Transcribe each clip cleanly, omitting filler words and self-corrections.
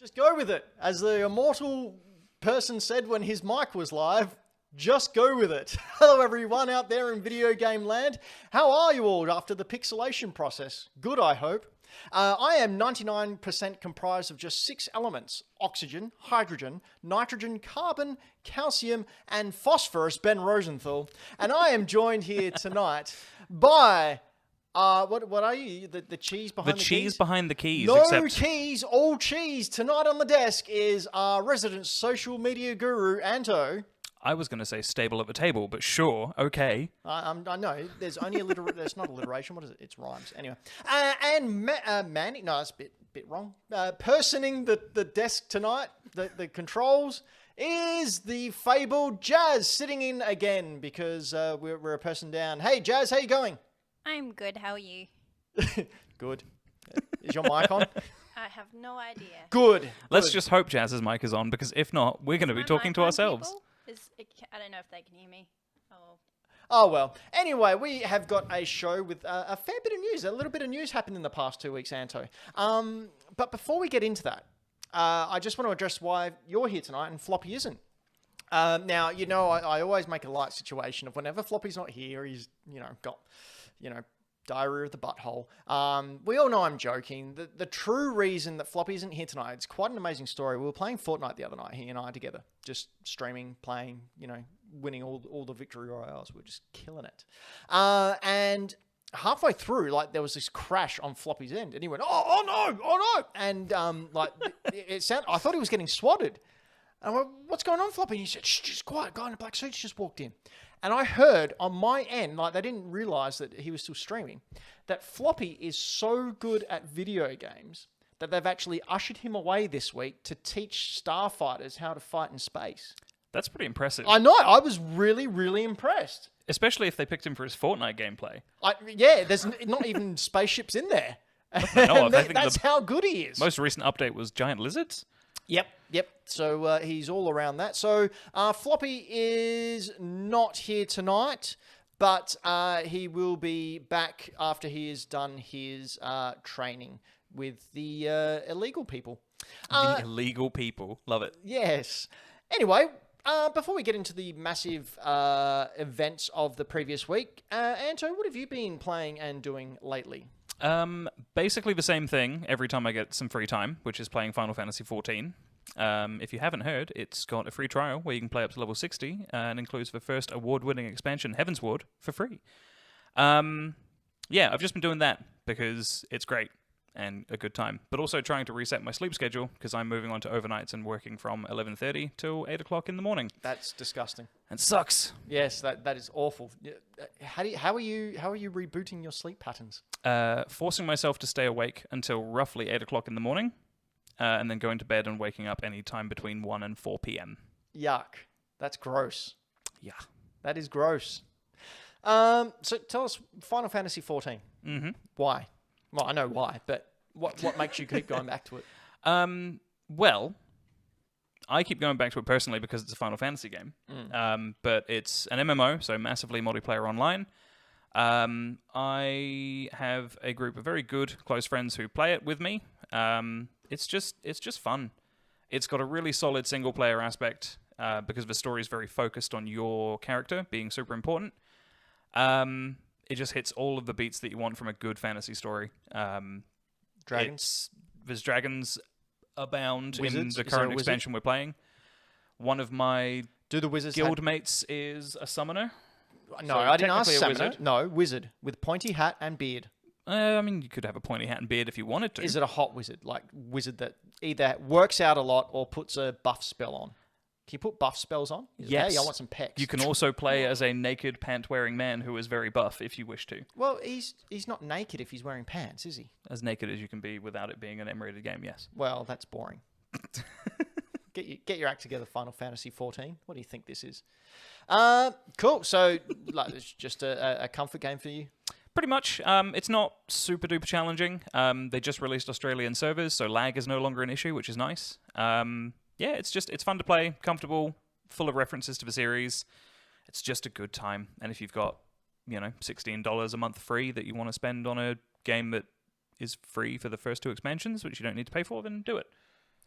Just go with it. As the immortal person said when his mic was live, just go with it. Hello everyone out there in video game land. How are you all after the pixelation process? Good, I hope. I am 99% comprised of just 6 elements: oxygen, hydrogen, nitrogen, carbon, calcium, and phosphorus, Ben Rosenthal. And I am joined here tonight by... what are you? The cheese behind the keys? The cheese behind the keys. No keys, all cheese. Tonight on the desk is our resident social media guru, Anto. I was going to say stable at the table, but sure, okay. I know. There's only there's not alliteration. What is it? It's rhymes. Anyway. And Manny. No, that's a bit wrong. Personing the desk tonight, the controls, is the fabled Jazz, sitting in again because we're a person down. Hey, Jazz, how you going? I'm good. How are you? Good. Is your mic on? I have no idea. Good. Let's just hope Jazz's mic is on, because if not, we're going to be talking to ourselves. I don't know if they can hear me. Oh, well. Anyway, we have got a show with a fair bit of news. A little bit of news happened in the past 2 weeks, Anto. But before we get into that, I just want to address why you're here tonight and Floppy isn't. Now, I always make a light situation of whenever Floppy's not here, he's, got, diarrhea of the butthole. We all know I'm joking. The true reason that Floppy isn't here tonight, it's quite an amazing story. We were playing Fortnite the other night, he and I together, just streaming, playing, winning all the victory royales. We're just killing it. And halfway through, there was this crash on Floppy's end, and he went, oh no. And, it sounded, I thought he was getting swatted. And I went, what's going on, Floppy? And he said, shh, just quiet. Guy in a black suit's just walked in. And I heard on my end, they didn't realize that he was still streaming, that Floppy is so good at video games that they've actually ushered him away this week to teach starfighters how to fight in space. That's pretty impressive. I know. I was really, really impressed. Especially if they picked him for his Fortnite gameplay. There's not even spaceships in there. That's how good he is. Most recent update was giant lizards. Yep. So he's all around that. So Floppy is not here tonight, but he will be back after he has done his training with the illegal people. The illegal people. Love it. Yes. Anyway, before we get into the massive events of the previous week, Anto, what have you been playing and doing lately? Basically the same thing every time I get some free time, which is playing Final Fantasy XIV. If you haven't heard, it's got a free trial where you can play up to level 60 and includes the first award-winning expansion, Heavensward, for free. I've just been doing that because it's great and a good time, but also trying to reset my sleep schedule because I'm moving on to overnights and working from 11:30 till 8 o'clock in the morning. That's disgusting. And sucks. Yes, that is awful. How are you rebooting your sleep patterns? Forcing myself to stay awake until roughly 8 o'clock in the morning. And then going to bed and waking up any time between 1 and 4 p.m. Yuck. That's gross. Yeah. That is gross. So tell us, Final Fantasy XIV. Mm-hmm. Why? Well, I know why, but what makes you keep going back to it? Well, I keep going back to it personally because it's a Final Fantasy game. But it's an MMO, so massively multiplayer online. I have a group of very good, close friends who play it with me. It's just fun. It's got a really solid single-player aspect because the story is very focused on your character being super important. It just hits all of the beats that you want from a good fantasy story. Dragons? There's dragons abound Wizards? in the current expansion we're playing. One of my guildmates is a summoner. No, So I didn't ask technically a summoner. wizard. No, wizard with pointy hat and beard. You could have a pointy hat and beard if you wanted to. Is it a hot wizard? Like wizard that either works out a lot or puts a buff spell on? Can you put buff spells on? Yes. Hey, I want some pecs. You can also play as a naked pant-wearing man who is very buff if you wish to. Well, he's not naked if he's wearing pants, is he? As naked as you can be without it being an M-rated game, yes. Well, that's boring. Get your act together, Final Fantasy XIV. What do you think this is? Cool. So, it's just a comfort game for you? Pretty much. It's not super duper challenging. They just released Australian servers, so lag is no longer an issue, which is nice. It's fun to play, comfortable, full of references to the series. It's just a good time. And if you've got, $16 a month free that you want to spend on a game that is free for the first 2 expansions, which you don't need to pay for, then do it.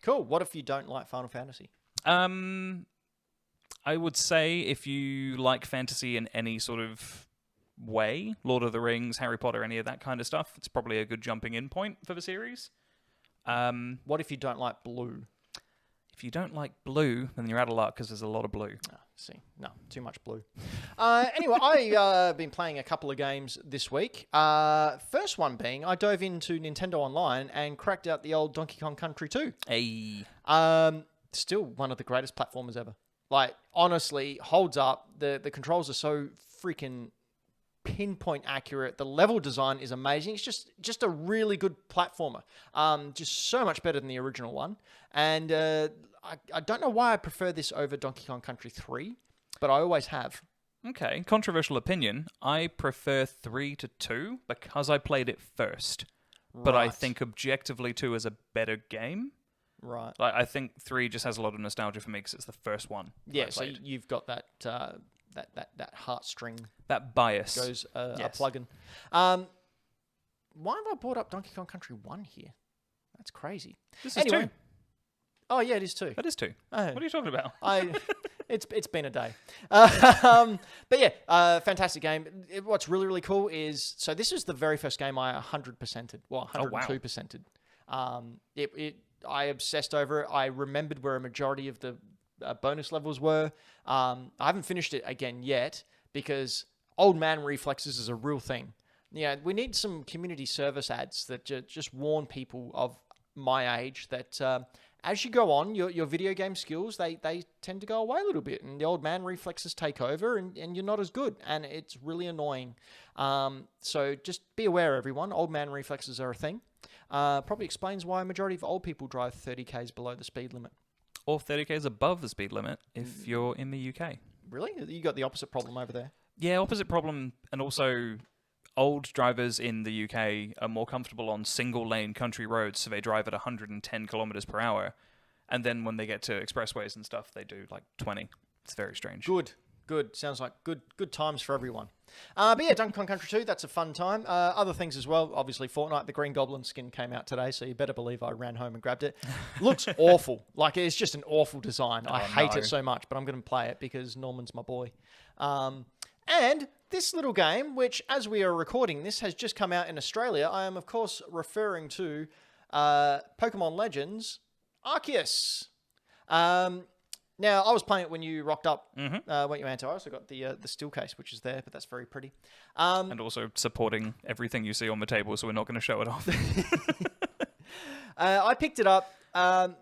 Cool. What if you don't like Final Fantasy? I would say if you like fantasy in any sort of way, Lord of the Rings, Harry Potter, any of that kind of stuff, it's probably a good jumping in point for the series. What if you don't like blue? If you don't like blue, then you're out of luck because there's a lot of blue. See, no, too much blue. Anyway, I've been playing a couple of games this week. First one being, I dove into Nintendo Online and cracked out the old Donkey Kong Country 2. Hey. Still one of the greatest platformers ever. Like, honestly, holds up. The controls are so freaking pinpoint accurate. The level design is amazing. It's just a really good platformer. Just so much better than the original one. And I don't know why I prefer this over Donkey Kong Country 3, but I always have. Okay, controversial opinion. I prefer 3 to 2 because I played it first. But I think objectively 2 is a better game. Right. Like, I think 3 just has a lot of nostalgia for me because it's the first one. Yeah, so you've got that heartstring. That bias. Goes a Yes. plug-in. Why have I brought up Donkey Kong Country 1 here? That's crazy. This is 2. Oh, yeah, it is 2. That is 2. Oh. What are you talking about? It's been a day. But yeah, fantastic game. What's really, really cool is, so this was the very first game I 100%ed. Well, 102%ed. I obsessed over it. I remembered where a majority of the bonus levels were. I haven't finished it again yet because old man reflexes is a real thing. Yeah, we need some community service ads that just warn people of my age that as you go on, your video game skills, they tend to go away a little bit, and the old man reflexes take over, and you're not as good, and it's really annoying. So just be aware, everyone. Old man reflexes are a thing. Probably explains why a majority of old people drive 30 k's below the speed limit. Or 30 k's above the speed limit if you're in the UK. Really? You got the opposite problem over there? Yeah, opposite problem, and also old drivers in the UK are more comfortable on single-lane country roads, so they drive at 110 kilometers per hour, and then when they get to expressways and stuff, they do like 20. It's very strange. Good. Sounds like good times for everyone. But yeah, Donkey Kong Country 2, that's a fun time. Other things as well, obviously Fortnite, the Green Goblin skin came out today, so you better believe I ran home and grabbed it. Looks awful. Like, it's just an awful design. I hate it so much, but I'm going to play it because Norman's my boy. And this little game, which as we are recording this, has just come out in Australia. I am, of course, referring to Pokemon Legends Arceus. Now, I was playing it when you rocked up, weren't you, Anto? I also got the steel case, which is there, but that's very pretty. And also supporting everything you see on the table, so we're not going to show it off. I picked it up. Now,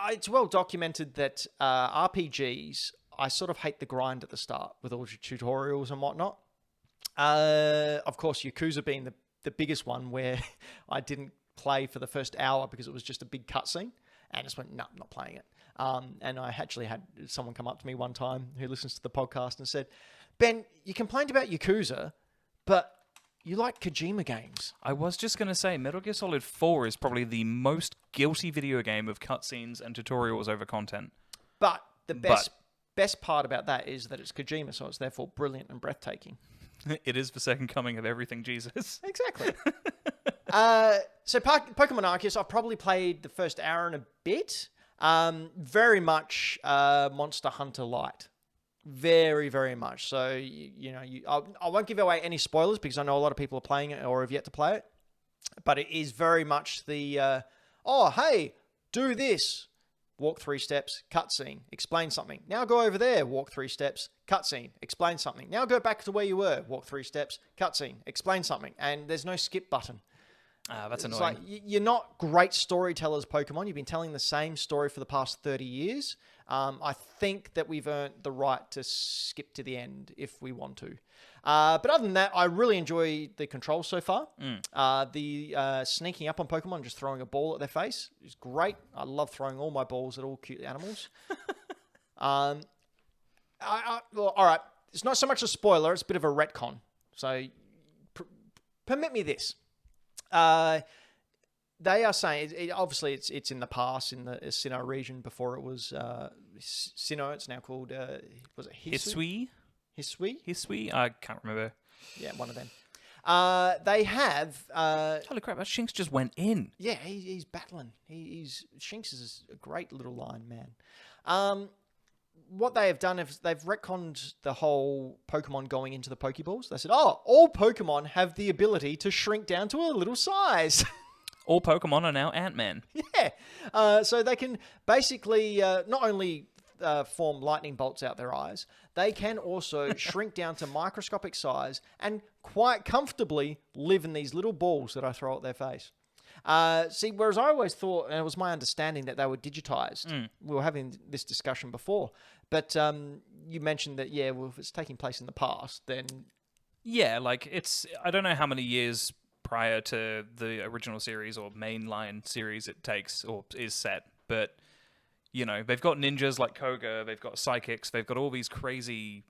it's well documented that RPGs, I sort of hate the grind at the start with all your tutorials and whatnot. Of course, Yakuza being the biggest one where I didn't play for the first hour because it was just a big cutscene. And I just went, no, I'm not playing it. And I actually had someone come up to me one time who listens to the podcast and said, Ben, you complained about Yakuza, but you like Kojima games. I was just going to say, Metal Gear Solid 4 is probably the most guilty video game of cutscenes and tutorials over content. But the best part about that is that it's Kojima, so it's therefore brilliant and breathtaking. It is the second coming of everything Jesus. Exactly. So Pokemon Arceus, I've probably played the first hour and a bit. Very much Monster Hunter light. Very, very much. So, I won't give away any spoilers because I know a lot of people are playing it or have yet to play it. But it is very much the, hey, do this. Walk 3 steps, cutscene, explain something. Now go over there, walk 3 steps, cutscene, explain something. Now go back to where you were, walk 3 steps, cutscene, explain something. And there's no skip button. That's It's annoying. like, you're not great storytellers, Pokemon. You've been telling the same story for the past 30 years. I think that we've earned the right to skip to the end if we want to. But other than that, I really enjoy the controls so far. The sneaking up on Pokemon and just throwing a ball at their face is great. I love throwing all my balls at all cute animals. Well, all right. It's not so much a spoiler. It's a bit of a retcon. So permit me this. They are saying, obviously it's in the past, in the Sinnoh region. Before it was Sinnoh, it's now called, was it Hisui? Hisui? I can't remember. Yeah, one of them. They have. Holy crap! That Shinx just went in. Yeah, he's battling. Shinx is a great little lion man. What they have done is they've retconned the whole Pokemon going into the Pokeballs. They said, all Pokemon have the ability to shrink down to a little size. All Pokemon are now Ant-Man. Yeah. So they can basically not only form lightning bolts out their eyes, they can also shrink down to microscopic size and quite comfortably live in these little balls that I throw at their face. Whereas I always thought, and it was my understanding, that they were digitized. We were having this discussion before, but you mentioned that, if it's taking place in the past, then... Yeah, I don't know how many years prior to the original series or mainline series it takes or is set, but, they've got ninjas like Koga, they've got psychics, they've got all these crazy,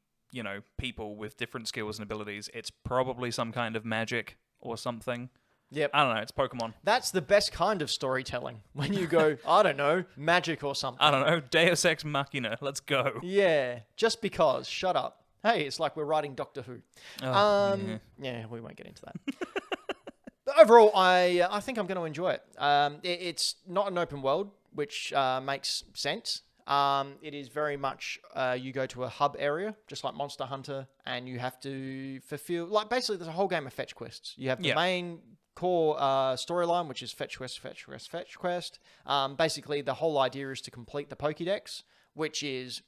people with different skills and abilities. It's probably some kind of magic or something. Yep. I don't know, it's Pokemon. That's the best kind of storytelling. When you go, I don't know, magic or something. I don't know, Deus Ex Machina, let's go. Yeah, just because. Shut up. Hey, it's like we're writing Doctor Who. Yeah, we won't get into that. But overall, I think I'm going to enjoy it. It's not an open world, which makes sense. It is very much you go to a hub area, just like Monster Hunter, and you have to fulfill... basically, there's a whole game of fetch quests. You have the main... core storyline, which is fetch quest. Basically, the whole idea is to complete the Pokédex, which is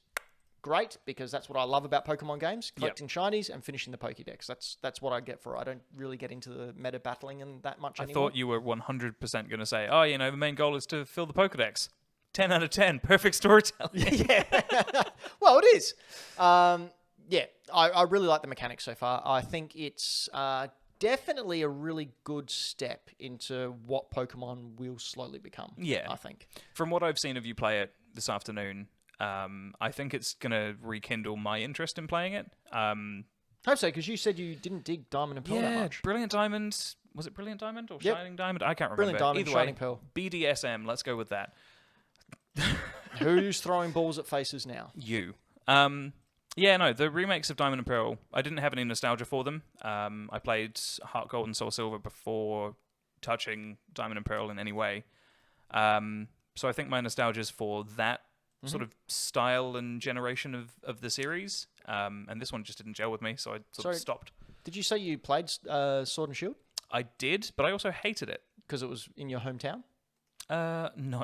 great because that's what I love about Pokemon games: collecting shinies and finishing the Pokédex. That's what I get for it. I don't really get into the meta battling and that much anymore. I thought you were 100% going to say, the main goal is to fill the Pokédex. 10 out of 10, perfect storytelling. Yeah, well, it is. I really like the mechanics so far. I think it's definitely a really good step into what Pokemon will slowly become. Yeah. I think. From what I've seen of you play it this afternoon, I think it's going to rekindle my interest in playing it. Hope so, because you said you didn't dig Diamond and Pearl that much. Brilliant Diamond. Was it Brilliant Diamond or Shining Diamond? I can't remember. Brilliant Diamond, Either Shining way, Pearl. BDSM, let's go with that. Who's throwing balls at faces now? You. The remakes of Diamond and Pearl, I didn't have any nostalgia for them. I played Heart Gold and Soul Silver before touching Diamond and Pearl in any way. So I think my nostalgia is for that sort of style and generation of the series. And this one just didn't gel with me, so I sort of stopped. Did you say you played Sword and Shield? I did, but I also hated it. Because it was in your hometown? No.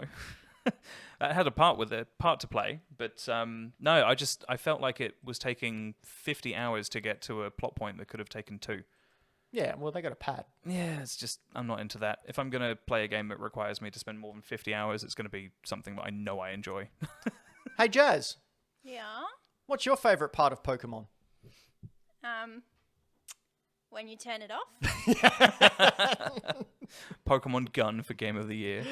I had a part to play, but no, I felt like it was taking 50 hours to get to a plot point that could have taken 2. Yeah, well, they got a pad. Yeah, it's just, I'm not into that. If I'm going to play a game that requires me to spend more than 50 hours, it's going to be something that I know I enjoy. Hey, Jazz. Yeah? What's your favourite part of Pokemon? When you turn it off. Pokemon Gun for Game of the Year.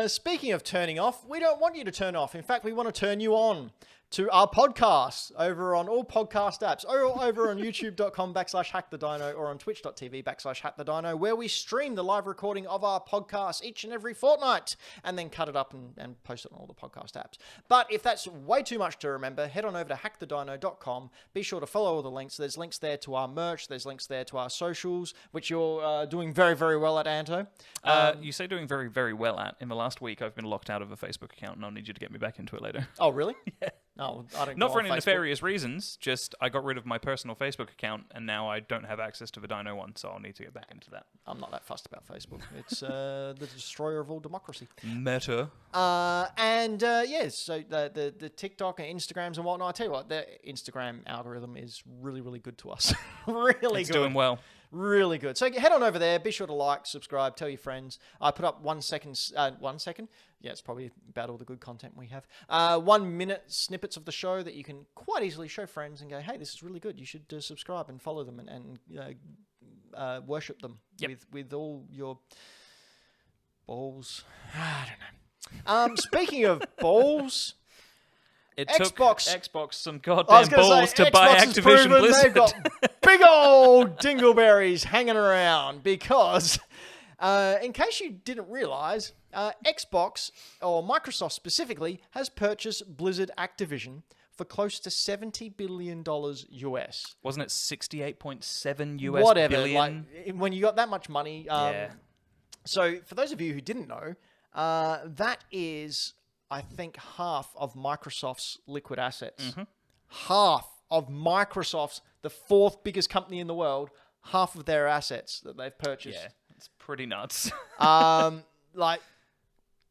Speaking of turning off, we don't want you to turn off. In fact, we want to turn you on to our podcasts over on all podcast apps, or over on youtube.com/hackthedino or on twitch.tv/hackthedino, where we stream the live recording of our podcasts each and every fortnight and then cut it up and post it on all the podcast apps. But if that's way too much to remember, head on over to hackthedino.com. Be sure to follow all the links. There's links there to our merch. There's links there to our socials, which you're doing very, very well at, Anto. You say doing very, very well at. In the last week, I've been locked out of a Facebook account, and I'll need you to get me back into it later. Oh, really? Yeah. No, I don't. Not for any nefarious reasons. Just I got rid of my personal Facebook account, and now I don't have access to the Dino one, so I'll need to get back into that. I'm not that fussed about Facebook. It's the destroyer of all democracy. Meta. So the TikTok and Instagrams and whatnot. I tell you what, the Instagram algorithm is really, really good to us. Really it's good. Doing well. Really good. So head on over there. Be sure to like, subscribe, tell your friends. I put up 1 second. 1 second. Yeah, it's probably about all the good content we have. 1 minute snippets of the show that you can quite easily show friends and go, hey, this is really good. You should subscribe and follow them and worship them with all your balls. I don't know. Speaking of balls... It Xbox. took Xbox some goddamn balls to buy Activision Blizzard. They've got big old dingleberries hanging around because, in case you didn't realize, Xbox, or Microsoft specifically, has purchased Blizzard Activision for close to $70 billion US. Wasn't it 68.7 US Whatever, billion? like when you got that much money. Yeah. So for those of you who didn't know, that is, I think, half of Microsoft's liquid assets. Half of Microsoft's, the fourth biggest company in the world, half of their assets that they've purchased. Yeah, it's pretty nuts. Like,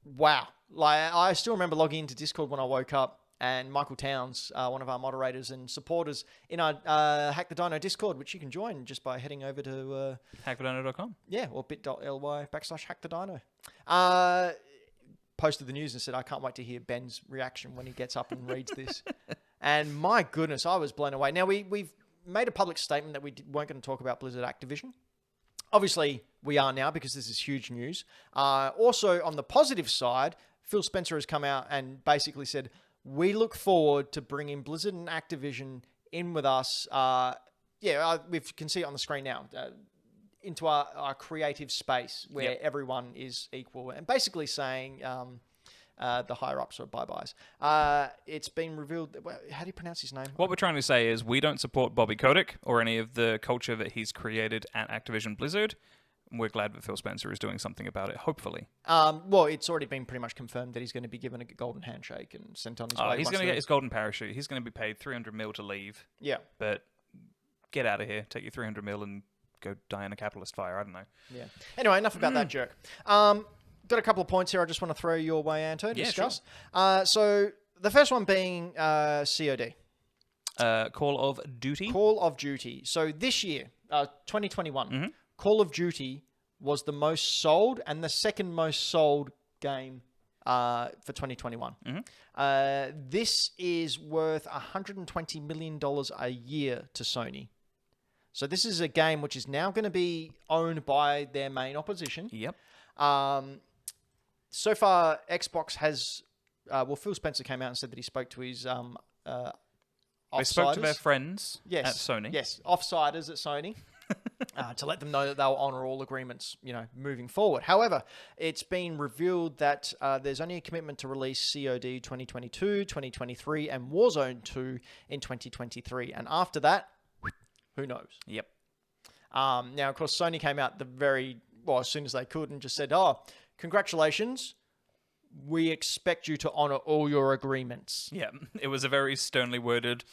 wow. Like, I still remember logging into Discord when I woke up, and Michael Towns, one of our moderators and supporters in our Hack the Dino Discord, which you can join just by heading over to hackthedino.com. yeah, or bit.ly/hackthedino. Posted the news and said, I can't wait to hear Ben's reaction when he gets up and reads this. And my goodness, I was blown away. Now, we've made a public statement that we weren't going to talk about Blizzard Activision. Obviously, we are now because this is huge news. Also, on the positive side, Phil Spencer has come out and basically said, we look forward to bringing Blizzard and Activision in with us. We can see it on the screen now. Into our creative space where everyone is equal. And basically saying the higher-ups are bye-byes. It's been revealed... How do you pronounce his name? What we're trying to say is we don't support Bobby Kotick or any of the culture that he's created at Activision Blizzard. We're glad that Phil Spencer is doing something about it, hopefully. Well, it's already been pretty much confirmed that he's going to be given a golden handshake and sent on his way. He's going to get his golden parachute. He's going to be paid $300 million to leave. Yeah. But get out of here. Take your $300 million and go die in a capitalist fire. I don't know. Yeah. Anyway, enough about that jerk. Got a couple of points here I just want to throw your way, Anto, to discuss. Sure. So the first one being COD. Call of Duty. Call of Duty. So this year, 2021, Call of Duty was the most sold and the second most sold game for 2021. This is worth $120 million a year to Sony. So this is a game which is now going to be owned by their main opposition. Yep. So far, Xbox has... Phil Spencer came out and said that he spoke to his offsiders. They spoke to their friends at Sony. Yes, offsiders at Sony. To let them know that they'll honour all agreements, moving forward. However, it's been revealed that there's only a commitment to release COD 2022, 2023, and Warzone 2 in 2023. And after that, who knows? Yep. Now, of course, Sony came out as soon as they could and just said, congratulations. We expect you to honour all your agreements. Yeah, it was a very sternly worded,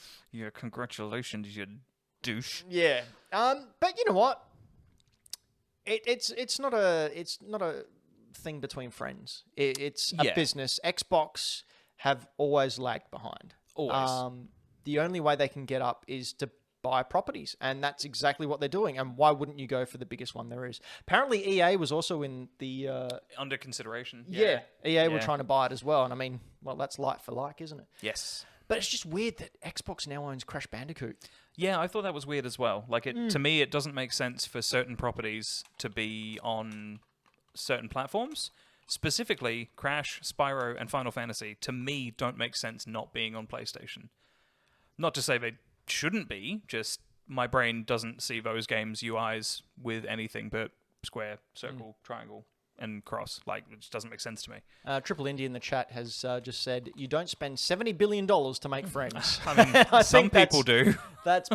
congratulations, you douche. Yeah. But you know what? It's not a thing between friends. It's a business. Xbox have always lagged behind. Always. The only way they can get up is to buy properties, and that's exactly what they're doing. And why wouldn't you go for the biggest one there is? Apparently, EA was also in the under consideration. Yeah, EA were trying to buy it as well. And I mean, well, that's like for like, isn't it? Yes. But it's just weird that Xbox now owns Crash Bandicoot. Yeah, I thought that was weird as well. Like, to me, it doesn't make sense for certain properties to be on certain platforms. Specifically, Crash, Spyro, and Final Fantasy, to me, don't make sense not being on PlayStation. Not to say they shouldn't be, just my brain doesn't see those games' UIs with anything but square, circle, triangle, and cross. Like, it just doesn't make sense to me. Triple India in the chat has just said, you don't spend $70 billion to make friends. I mean, some people do. That's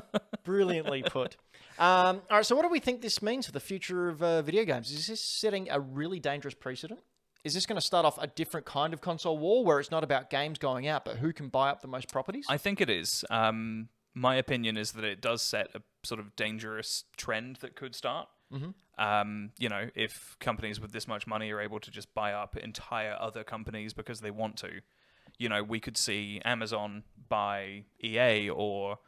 brilliantly put. All right, so what do we think this means for the future of video games? Is this setting a really dangerous precedent? Is this going to start off a different kind of console war where it's not about games going out, but who can buy up the most properties? I think it is. My opinion is that it does set a sort of dangerous trend that could start. If companies with this much money are able to just buy up entire other companies because they want to, we could see Amazon buy EA or,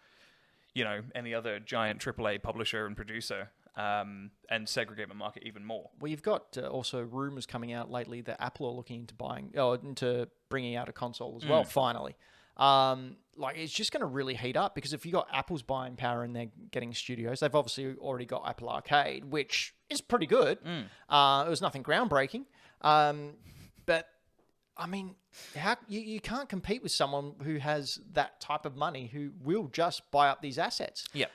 any other giant AAA publisher and producer, and segregate the market even more. Well, you've got also rumours coming out lately that Apple are looking into bringing out a console as well, finally. It's just going to really heat up because if you got Apple's buying power and they're getting studios, they've obviously already got Apple Arcade, which is pretty good. It was nothing groundbreaking. But, I mean, you can't compete with someone who has that type of money who will just buy up these assets. Yeah.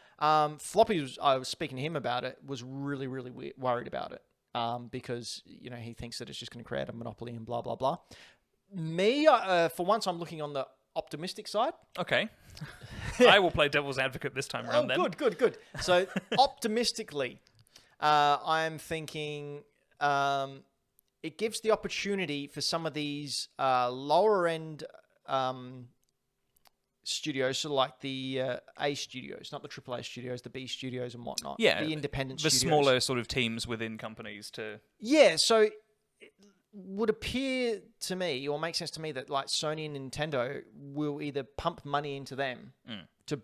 Floppy, I was speaking to him about it, was really, really worried about it because, he thinks that it's just going to create a monopoly and blah, blah, blah. Me, for once, I'm looking on the optimistic side. Okay. I will play devil's advocate this time around then. Good. So optimistically, I'm thinking it gives the opportunity for some of these lower end studios, so like the A studios, not the AAA studios, the B studios and whatnot. Yeah, the independent the studios. smaller sort of teams within companies to... Yeah, so it would appear to me, or make sense to me, that like Sony and Nintendo will either pump money into them to,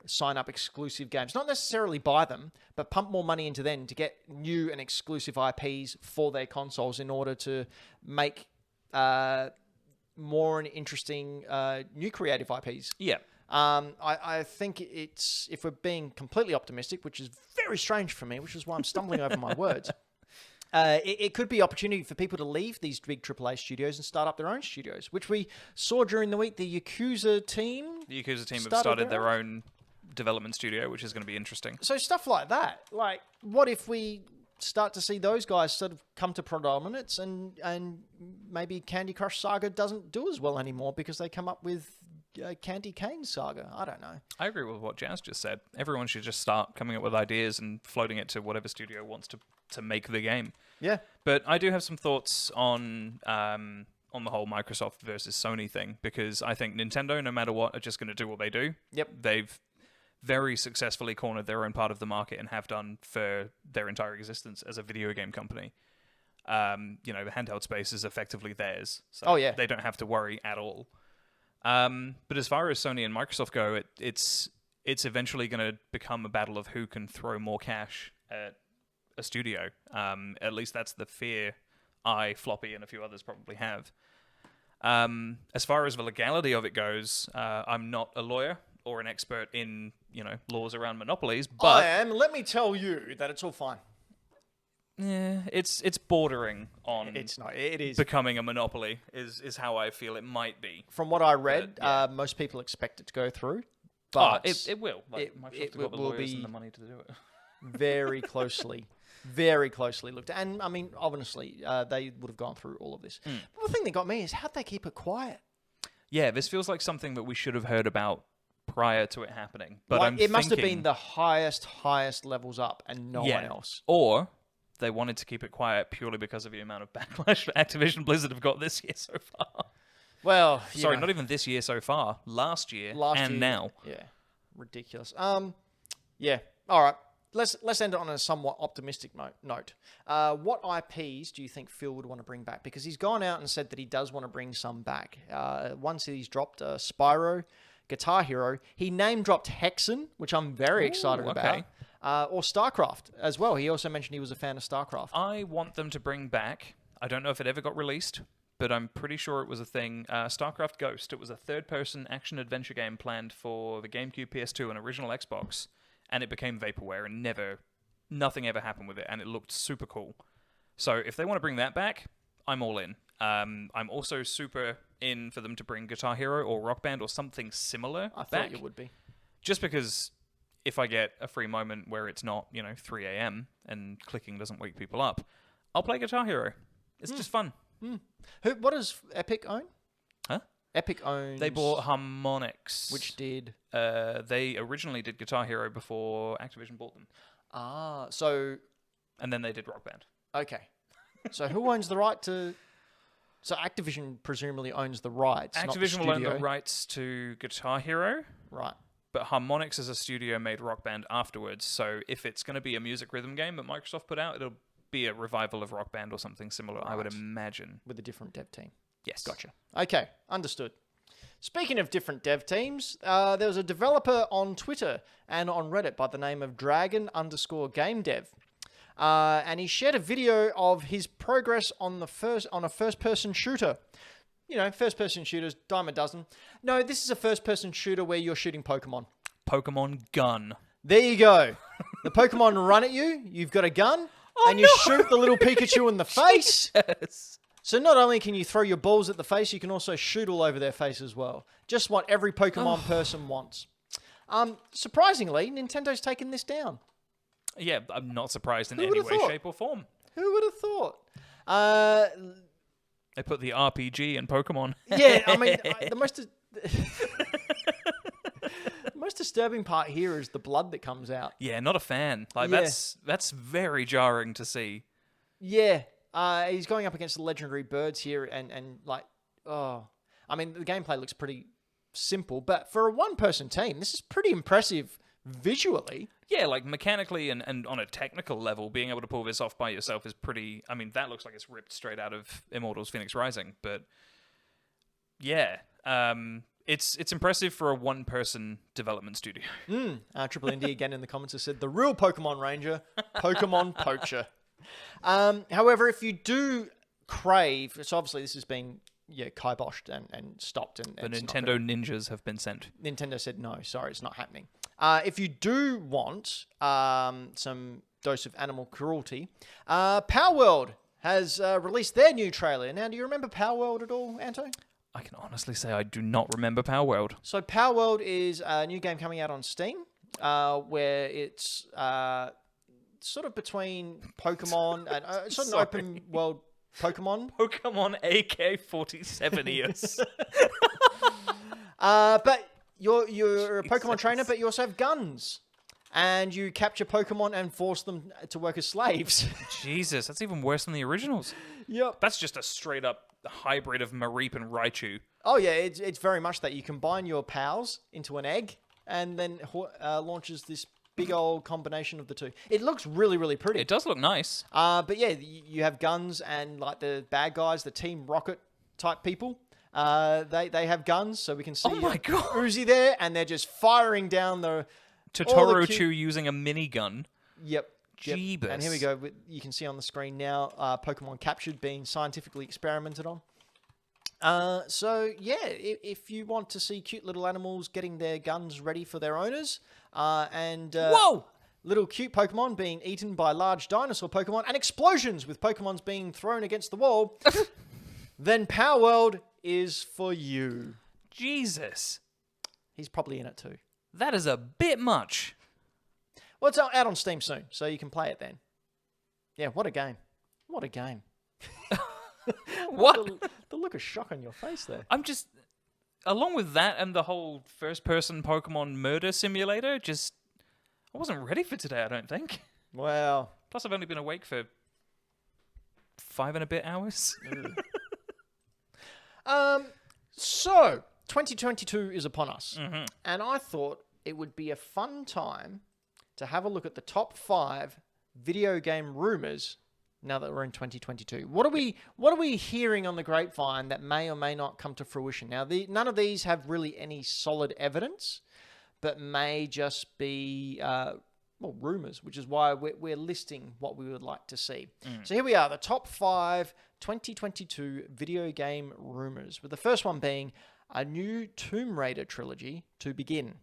sign up exclusive games. Not necessarily buy them, but pump more money into them to get new and exclusive IPs for their consoles in order to make more and interesting new creative IPs. Yeah. I think it's, if we're being completely optimistic, which is very strange for me, which is why I'm stumbling over my words, it could be opportunity for people to leave these big AAA studios and start up their own studios, which we saw during the week. The Yakuza team... The Yakuza team have started their own development studio, which is going to be interesting. So stuff like that. Like, what if we start to see those guys sort of come to predominance and maybe Candy Crush Saga doesn't do as well anymore because they come up with Candy Cane Saga? I don't know. I agree with what Jazz just said. Everyone should just start coming up with ideas and floating it to whatever studio wants to make the game. Yeah. But I do have some thoughts on the whole Microsoft versus Sony thing, because I think Nintendo, no matter what, are just going to do what they do. Yep. They've very successfully cornered their own part of the market and have done for their entire existence as a video game company. The handheld space is effectively theirs. So they don't have to worry at all. But as far as Sony and Microsoft go, it's eventually going to become a battle of who can throw more cash at a studio. At least that's the fear I, Floppy, and a few others probably have. As far as the legality of it goes, I'm not a lawyer or an expert in, laws around monopolies, but... I am. Let me tell you that it's all fine. Yeah, it's bordering on... It's not. It is. Becoming a monopoly is how I feel it might be. From what I read, most people expect it to go through. But it will. Microsoft have got the lawyers and the money to do it. very closely looked at. And, I mean, obviously, they would have gone through all of this. But the thing that got me is, how'd they keep it quiet? Yeah, this feels like something that we should have heard about prior to it happening. But it must have been the highest levels up and no one else. Or they wanted to keep it quiet purely because of the amount of backlash that Activision Blizzard have got this year so far. Well, sorry, not even this year so far. Last year and now. Yeah, ridiculous. Yeah. All right. Let's end it on a somewhat optimistic note. What IPs do you think Phil would want to bring back? Because he's gone out and said that he does want to bring some back. Once he's dropped Spyro, Guitar Hero. He name-dropped Hexen, which I'm very excited about. Or StarCraft as well. He also mentioned he was a fan of StarCraft. I want them to bring back, I don't know if it ever got released, but I'm pretty sure it was a thing, StarCraft Ghost. It was a third-person action-adventure game planned for the GameCube, PS2, and original Xbox, and it became vaporware, and nothing ever happened with it, and it looked super cool. So if they want to bring that back, I'm all in. I'm also super in for them to bring Guitar Hero or Rock Band or something similar I back. thought you would be. Just because if I get a free moment where it's not, 3 a.m. and clicking doesn't wake people up, I'll play Guitar Hero. It's just fun. What does Epic own? Huh? Epic owns... They bought Harmonix. Which did? They originally did Guitar Hero before Activision bought them. So... And then they did Rock Band. Okay. So who owns the right to... So Activision presumably owns the rights, Activision not the will own studio. the rights to Guitar Hero. Right. But Harmonix as a studio made Rock Band afterwards. So if it's going to be a music rhythm game that Microsoft put out, it'll be a revival of Rock Band or something similar, I would imagine. With a different dev team. Yes. Gotcha. Okay, understood. Speaking of different dev teams, there was a developer on Twitter and on Reddit by the name of Dragon_GameDev. And he shared a video of his progress on a first-person shooter. First-person shooters, dime a dozen. No, this is a first-person shooter where you're shooting Pokemon. Pokemon Gun. There you go. The Pokemon run at you, you've got a gun, and you shoot the little Pikachu in the face. Yes. So not only can you throw your balls at the face, you can also shoot all over their face as well. Just what every Pokemon person wants. Surprisingly, Nintendo's taken this down. Yeah, I'm not surprised in any way, shape, or form. Who would have thought? They put the RPG in Pokemon. Yeah, I mean, the most The most disturbing part here is the blood that comes out. Yeah, not a fan. Like Yeah. that's very jarring to see. Yeah, he's going up against the legendary birds here, and like, oh, I mean, the gameplay looks pretty simple, but for a one-person team, this is pretty impressive visually. Yeah, like mechanically and on a technical level, being able to pull this off by yourself is pretty... I mean, that looks like it's ripped straight out of Immortals Phoenix Rising, but yeah, it's impressive for a one-person development studio. Triple Indie again in the comments has said, the real Pokemon Ranger, Pokemon Poacher. However, if you do crave... So obviously this has been kiboshed and stopped. And The it's not Nintendo ninjas have been sent. Nintendo said, no, sorry, it's not happening. If you do want some dose of animal cruelty, Power World has released their new trailer. Now, do you remember Power World at all, Anto? I can honestly say I do not remember Power World. So Power World is a new game coming out on Steam, where it's sort of between Pokemon and sort of an open world Pokemon. Pokemon AK-47 ears. But you're a Pokemon trainer, but you also have guns. And you capture Pokemon and force them to work as slaves. Jesus, that's even worse than the originals. Yep. That's just a straight up hybrid of Mareep and Raichu. Oh, yeah, it's very much that. You combine your pals into an egg and then launches this big old combination of the two. It looks really, really pretty. It does look nice. But yeah, you have guns and like the bad guys, the Team Rocket type people. They have guns, so we can see Oh my God. Uzi there, and they're just firing down the... Totoro Chu using a minigun. Yep. Jeebus. And here we go. You can see on the screen now Pokemon captured being scientifically experimented on. So, yeah, if you want to see cute little animals getting their guns ready for their owners, and Whoa! little cute Pokemon being eaten by large dinosaur Pokemon, and explosions with Pokemons being thrown against the wall, then Power World is for you. Jesus. He's probably in it too. That is a bit much. Well, it's out on Steam soon, so you can play it then. Yeah, what a game. What a game. What? The look of shock on your face there. I'm just... Along with that and the whole first-person Pokemon murder simulator, just... I wasn't ready for today, I don't think. Wow. Plus, I've only been awake for 5 and a bit hours. So, 2022 is upon us. Mm-hmm. And I thought it would be a fun time to have a look at the top 5 video game rumors now that we're in 2022. What are we hearing on the grapevine that may or may not come to fruition? Now, none of these have really any solid evidence, but may just be rumors, which is why we're listing what we would like to see. So here we are, the top 5 2022 video game rumors, with the first one being a new Tomb Raider trilogy to begin.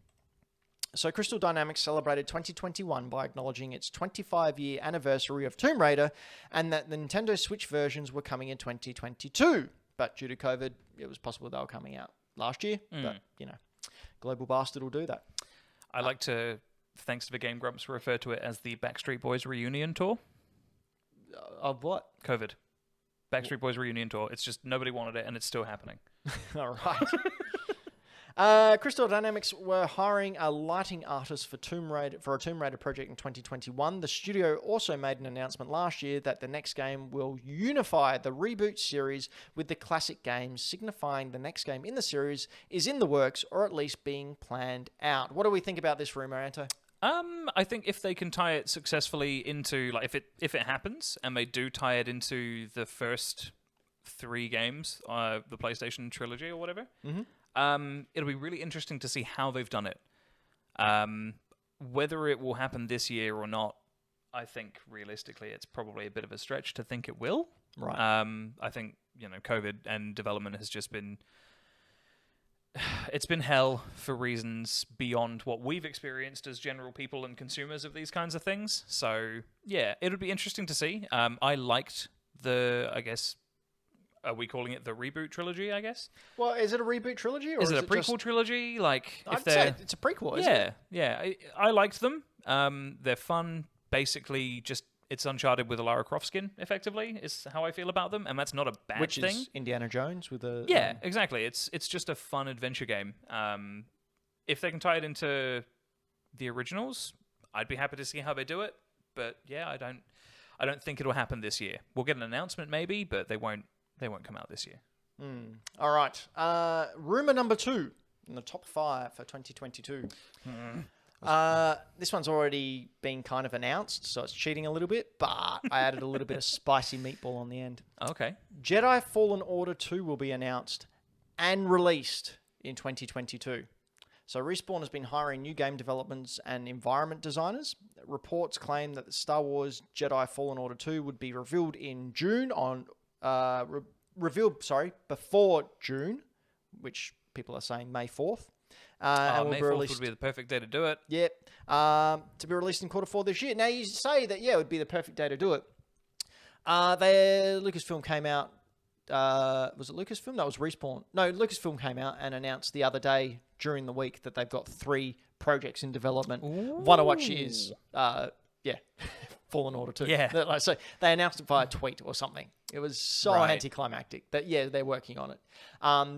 So Crystal Dynamics celebrated 2021 by acknowledging its 25-year anniversary of Tomb Raider and that the Nintendo Switch versions were coming in 2022. But due to COVID, it was possible they were coming out last year. But, Global Bastard will do that. I like to, thanks to the Game Grumps, refer to it as the Backstreet Boys reunion tour. Of what? COVID. Backstreet Boys reunion tour. It's just nobody wanted it and it's still happening. All right. Crystal Dynamics were hiring a lighting artist for a Tomb Raider project in 2021. The studio also made an announcement last year that the next game will unify the reboot series with the classic games, signifying the next game in the series is in the works or at least being planned out. What do we think about this rumor, Anto? I think if they can tie it successfully into, like, if it happens and they do tie it into the first 3 games, the PlayStation trilogy or whatever, it'll be really interesting to see how they've done it. Whether it will happen this year or not, I think realistically it's probably a bit of a stretch to think it will. Right. I think, COVID and development has just been... It's been hell for reasons beyond what we've experienced as general people and consumers of these kinds of things. So, yeah, it'll be interesting to see. I liked are we calling it the reboot trilogy, I guess? Well, is it a reboot trilogy? Or is it a prequel just... trilogy? Like, I'd say it's a prequel, isn't it? Yeah. I liked them. They're fun. Basically, just it's Uncharted with a Lara Croft skin, effectively, is how I feel about them, and that's not a bad Which thing. is Indiana Jones with a... Yeah, exactly. It's just a fun adventure game. If they can tie it into the originals, I'd be happy to see how they do it. But yeah, I don't think it'll happen this year. We'll get an announcement maybe, but they won't come out this year. All right. Rumor number 2 in the top 5 for 2022. This one's already been kind of announced, so it's cheating a little bit, but I added a little bit of spicy meatball on the end. Okay. Jedi Fallen Order 2 will be announced and released in 2022. So Respawn has been hiring new game developments and environment designers. Reports claim that the Star Wars Jedi Fallen Order 2 would be revealed in June before June, which people are saying May 4th. And May 4th would be the perfect day to do it. Yep. To be released in Q4 this year. Now, you say that, it would be the perfect day to do it. Lucasfilm came out. Was it Lucasfilm? That was Respawn. No, Lucasfilm came out and announced the other day during the week that they've got 3 projects in development. Ooh. One of which is, Fallen Order 2. Yeah. So they announced it via tweet or something. It was so anticlimactic that, they're working on it.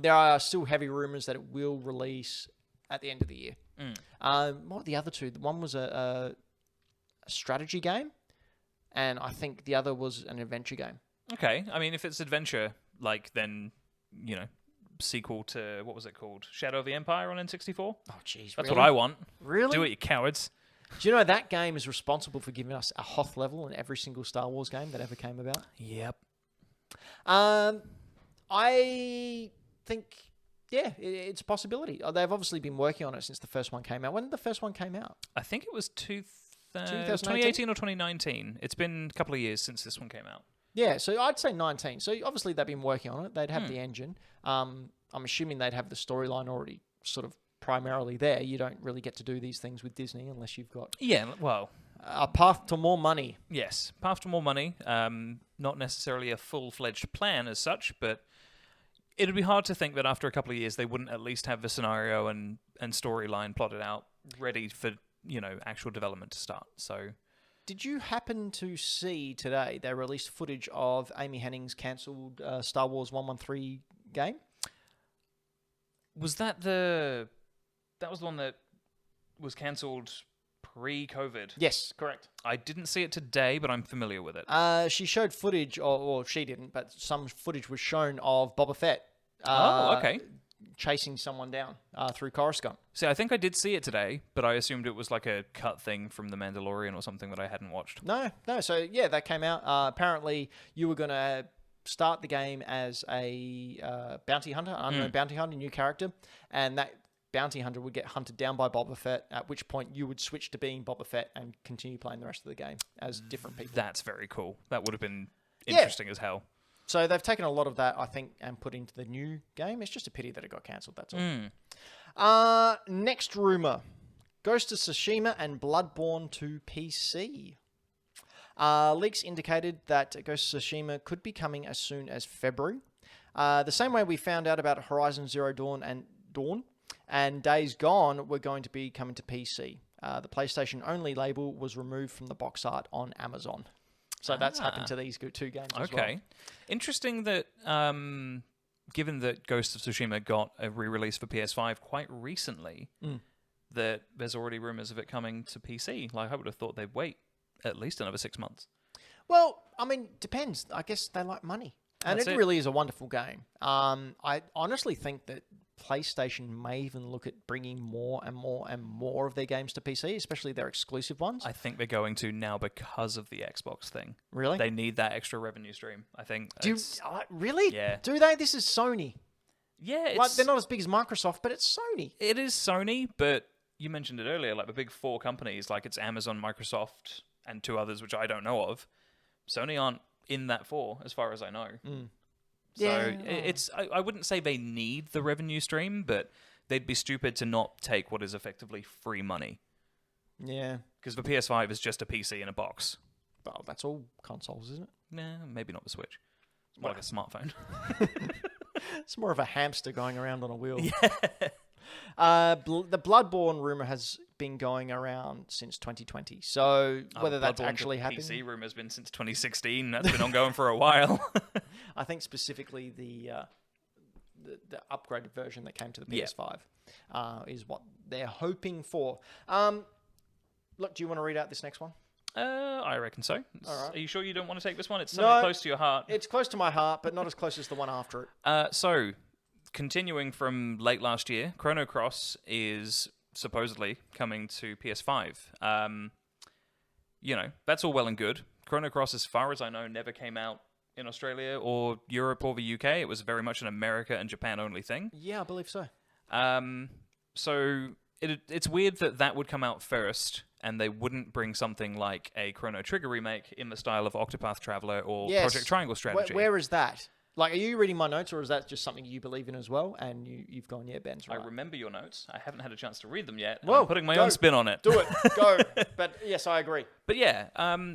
There are still heavy rumors that it will release at the end of the year. What were the other 2? One was a strategy game, and I think the other was an adventure game. Okay. I mean, if it's adventure, then, sequel to, what was it called? Shadow of the Empire on N64? Oh, jeez. That's what I want. Really? Do it, you cowards. Do you know that game is responsible for giving us a Hoth level in every single Star Wars game that ever came about? Yep. I think, it's a possibility. They've obviously been working on it since the first one came out. When did the first one came out? I think it was 2018 or 2019. It's been a couple of years since this one came out. Yeah, so I'd say 19. So obviously they've been working on it. They'd have the engine. I'm assuming they'd have the storyline already sort of primarily there. You don't really get to do these things with Disney unless you've got a path to more money. Yes, path to more money. Not necessarily a full-fledged plan as such, but it'd be hard to think that after a couple of years they wouldn't at least have the scenario and storyline plotted out, ready for actual development to start. So, did you happen to see today they released footage of Amy Hennig's cancelled Star Wars 113 game? Was that the one that was cancelled pre-COVID? Yes, correct. I didn't see it today, but I'm familiar with it. She showed footage, or she didn't, but some footage was shown of Boba Fett. Okay. Chasing someone down through Coruscant. See, I think I did see it today, but I assumed it was like a cut thing from The Mandalorian or something that I hadn't watched. No. So, that came out. Apparently, you were going to start the game as a bounty hunter, unknown bounty hunter, new character, and that bounty hunter would get hunted down by Boba Fett, at which point you would switch to being Boba Fett and continue playing the rest of the game as different people. That's very cool. That would have been interesting as hell. So they've taken a lot of that, I think, and put into the new game. It's just a pity that it got cancelled, that's all. Next rumour. Ghost of Tsushima and Bloodborne to PC. Leaks indicated that Ghost of Tsushima could be coming as soon as February. The same way we found out about Horizon Zero Dawn and Days Gone were going to be coming to PC. The PlayStation only label was removed from the box art on Amazon. So that's happened to these 2 games as well. Okay. Interesting that, given that Ghost of Tsushima got a re-release for PS5 quite recently, that there's already rumors of it coming to PC. I would have thought they'd wait at least another 6 months. Well, I mean, depends. I guess they like money. And it really is a wonderful game. I honestly think that PlayStation may even look at bringing more and more and more of their games to PC, especially their exclusive ones. I think they're going to now because of the Xbox thing. Really? They need that extra revenue stream, I think. Really? Yeah. Do they? This is Sony. Yeah. They're not as big as Microsoft, but it's Sony. It is Sony, but you mentioned it earlier, the big 4 companies, it's Amazon, Microsoft, and 2 others, which I don't know of. Sony aren't in that 4, as far as I know. So I wouldn't say they need the revenue stream, but they'd be stupid to not take what is effectively free money. Yeah. Because the PS5 is just a PC in a box. Well, that's all consoles, isn't it? Nah, maybe not the Switch. It's more like a smartphone. It's more of a hamster going around on a wheel. Yeah. The Bloodborne rumor has been going around since 2020. So whether that's Bloodborne actually PC happening, rumor has been since 2016. That's been ongoing for a while. I think specifically the upgraded version that came to the Yeah. PS5 is what they're hoping for. Look, do you want to read out this next one? I reckon so. All right. Are you sure you don't want to take this one? It's something close to your heart. It's close to my heart, but not as close as the one after it. So, continuing from late last year, Chrono Cross is supposedly coming to PS5. That's all well and good. Chrono Cross, as far as I know, never came out in Australia or Europe or the UK. It was very much an America and Japan only thing. Yeah, I believe so. So it's weird that would come out first, and they wouldn't bring something like a Chrono Trigger remake in the style of Octopath Traveler or Yes. Project Triangle Strategy. Where is that? Like, are you reading my notes, or is that just something you believe in as well? And you've gone, yeah, Ben's right. I remember your notes. I haven't had a chance to read them yet. Well, I'm putting my go. own spin on it. Do it. Go. But yes, I agree. But yeah,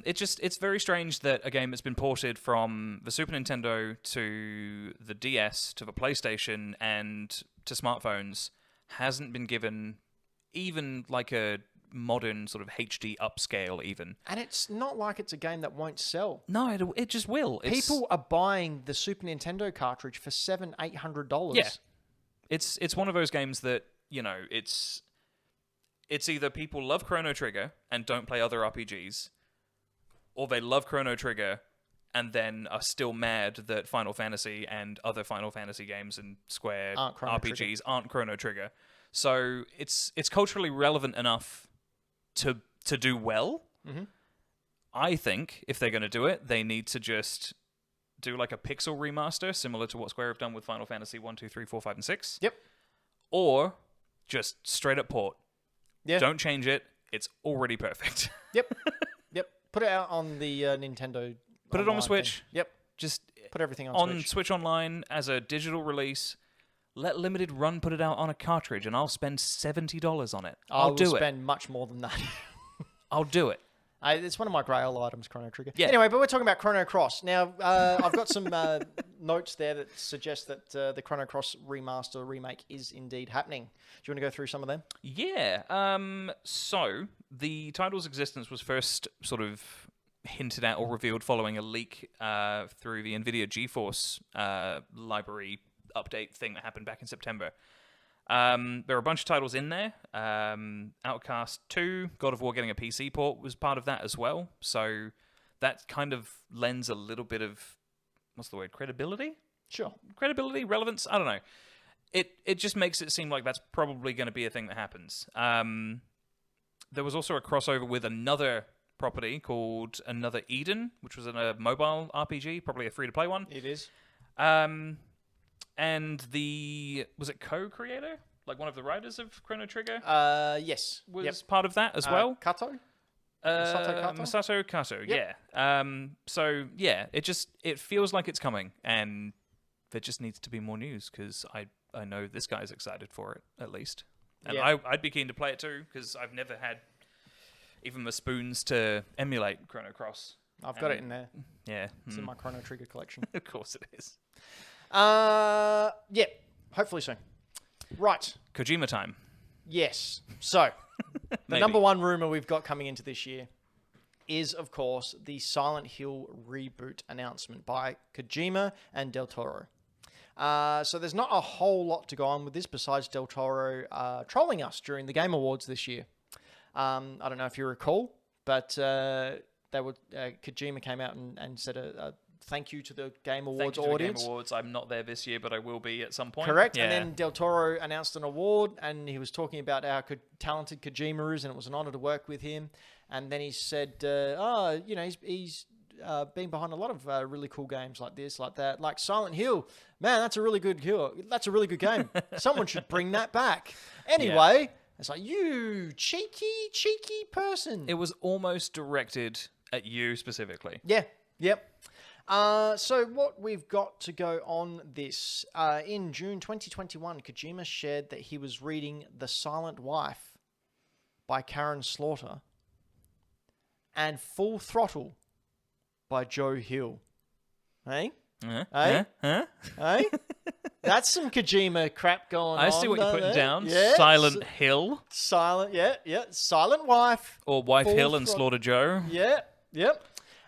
it's very strange that a game that's been ported from the Super Nintendo to the DS to the PlayStation and to smartphones hasn't been given even like a modern sort of HD upscale even. And it's not like it's a game that won't sell. No, it just will. People are buying the Super Nintendo cartridge for $700-800. Yeah. It's one of those games that, it's either people love Chrono Trigger and don't play other RPGs, or they love Chrono Trigger and then are still mad that Final Fantasy and other Final Fantasy games and Square Aren't Chrono RPGs Trigger. aren't Chrono Trigger. So it's culturally relevant enough to do well. Mm-hmm. I think if they're going to do it, they need to just do like a pixel remaster, similar to what Square have done with Final Fantasy 1, 2, 3, 4, 5, and 6. Yep. Or just straight up port. Yeah. Don't change it. It's already perfect. Yep. Yep. Put it out on the Nintendo. Put it on the online Switch. thing. Yep. Just Put everything on on Switch. Switch Online as a digital release. Let Limited Run put it out on a cartridge, and I'll spend $70 on it. I will I'll do it. spend much more than that. I'll do it. It's one of my grail items, Chrono Trigger. Yeah. Anyway, but we're talking about Chrono Cross. Now, I've got some notes there that suggest that the Chrono Cross remaster remake is indeed happening. Do you want to go through some of them? Yeah. So the title's existence was first sort of hinted at or revealed following a leak through the NVIDIA GeForce library update thing that happened back in September. There are a bunch of titles in there. Outcast 2, God of War getting a PC port was part of that as well. So that kind of lends a little bit of, what's the word, credibility? Sure. Credibility? Relevance? I don't know. It just makes it seem like that's probably going to be a thing that happens. There was also a crossover with another property called Another Eden, which was a mobile RPG, probably a free-to-play one. It is. And was it co-creator? Like one of the writers of Chrono Trigger Yes. was part of that as well? Kato? Masato Kato? Masato Kato, Yep. yeah. So, yeah, it feels like it's coming, and there just needs to be more news, because I know this guy's excited for it, at least. And Yeah. I'd be keen to play it too, because I've never had even the spoons to emulate Chrono Cross. I've got it in there. Yeah. It's in my Chrono Trigger collection. Of course it is. Yeah. Hopefully soon. Right. Kojima time. Yes. So, the Maybe. number one rumor we've got coming into this year is, of course, the Silent Hill reboot announcement by Kojima and Del Toro. So there's not a whole lot to go on with this besides Del Toro trolling us during the Game Awards this year. I don't know if you recall, but Kojima came out and said a thank you to the Game Awards Thank you to the audience. Game Awards. I'm not there this year, but I will be at some point. Correct. Yeah. And then Del Toro announced an award, and he was talking about how talented Kojima is, and it was an honor to work with him. And then he said, he's been behind a lot of really cool games like this, like that, like Silent Hill. Man, that's a really good game. Someone should bring that back. Anyway, it's like, you cheeky person. It was almost directed at you specifically. Yeah. Yep. So what we've got to go on this, in June 2021, Kojima shared that he was reading The Silent Wife by Karen Slaughter and Full Throttle by Joe Hill. Hey? Huh? Hey? Huh? Hey? That's some Kojima crap going on. I see what you're don't putting they? down. Yeah. Silent Hill. Silent, yeah. Silent Wife. Or Wife Full Hill and throttle. Slaughter Joe. Yeah, yep.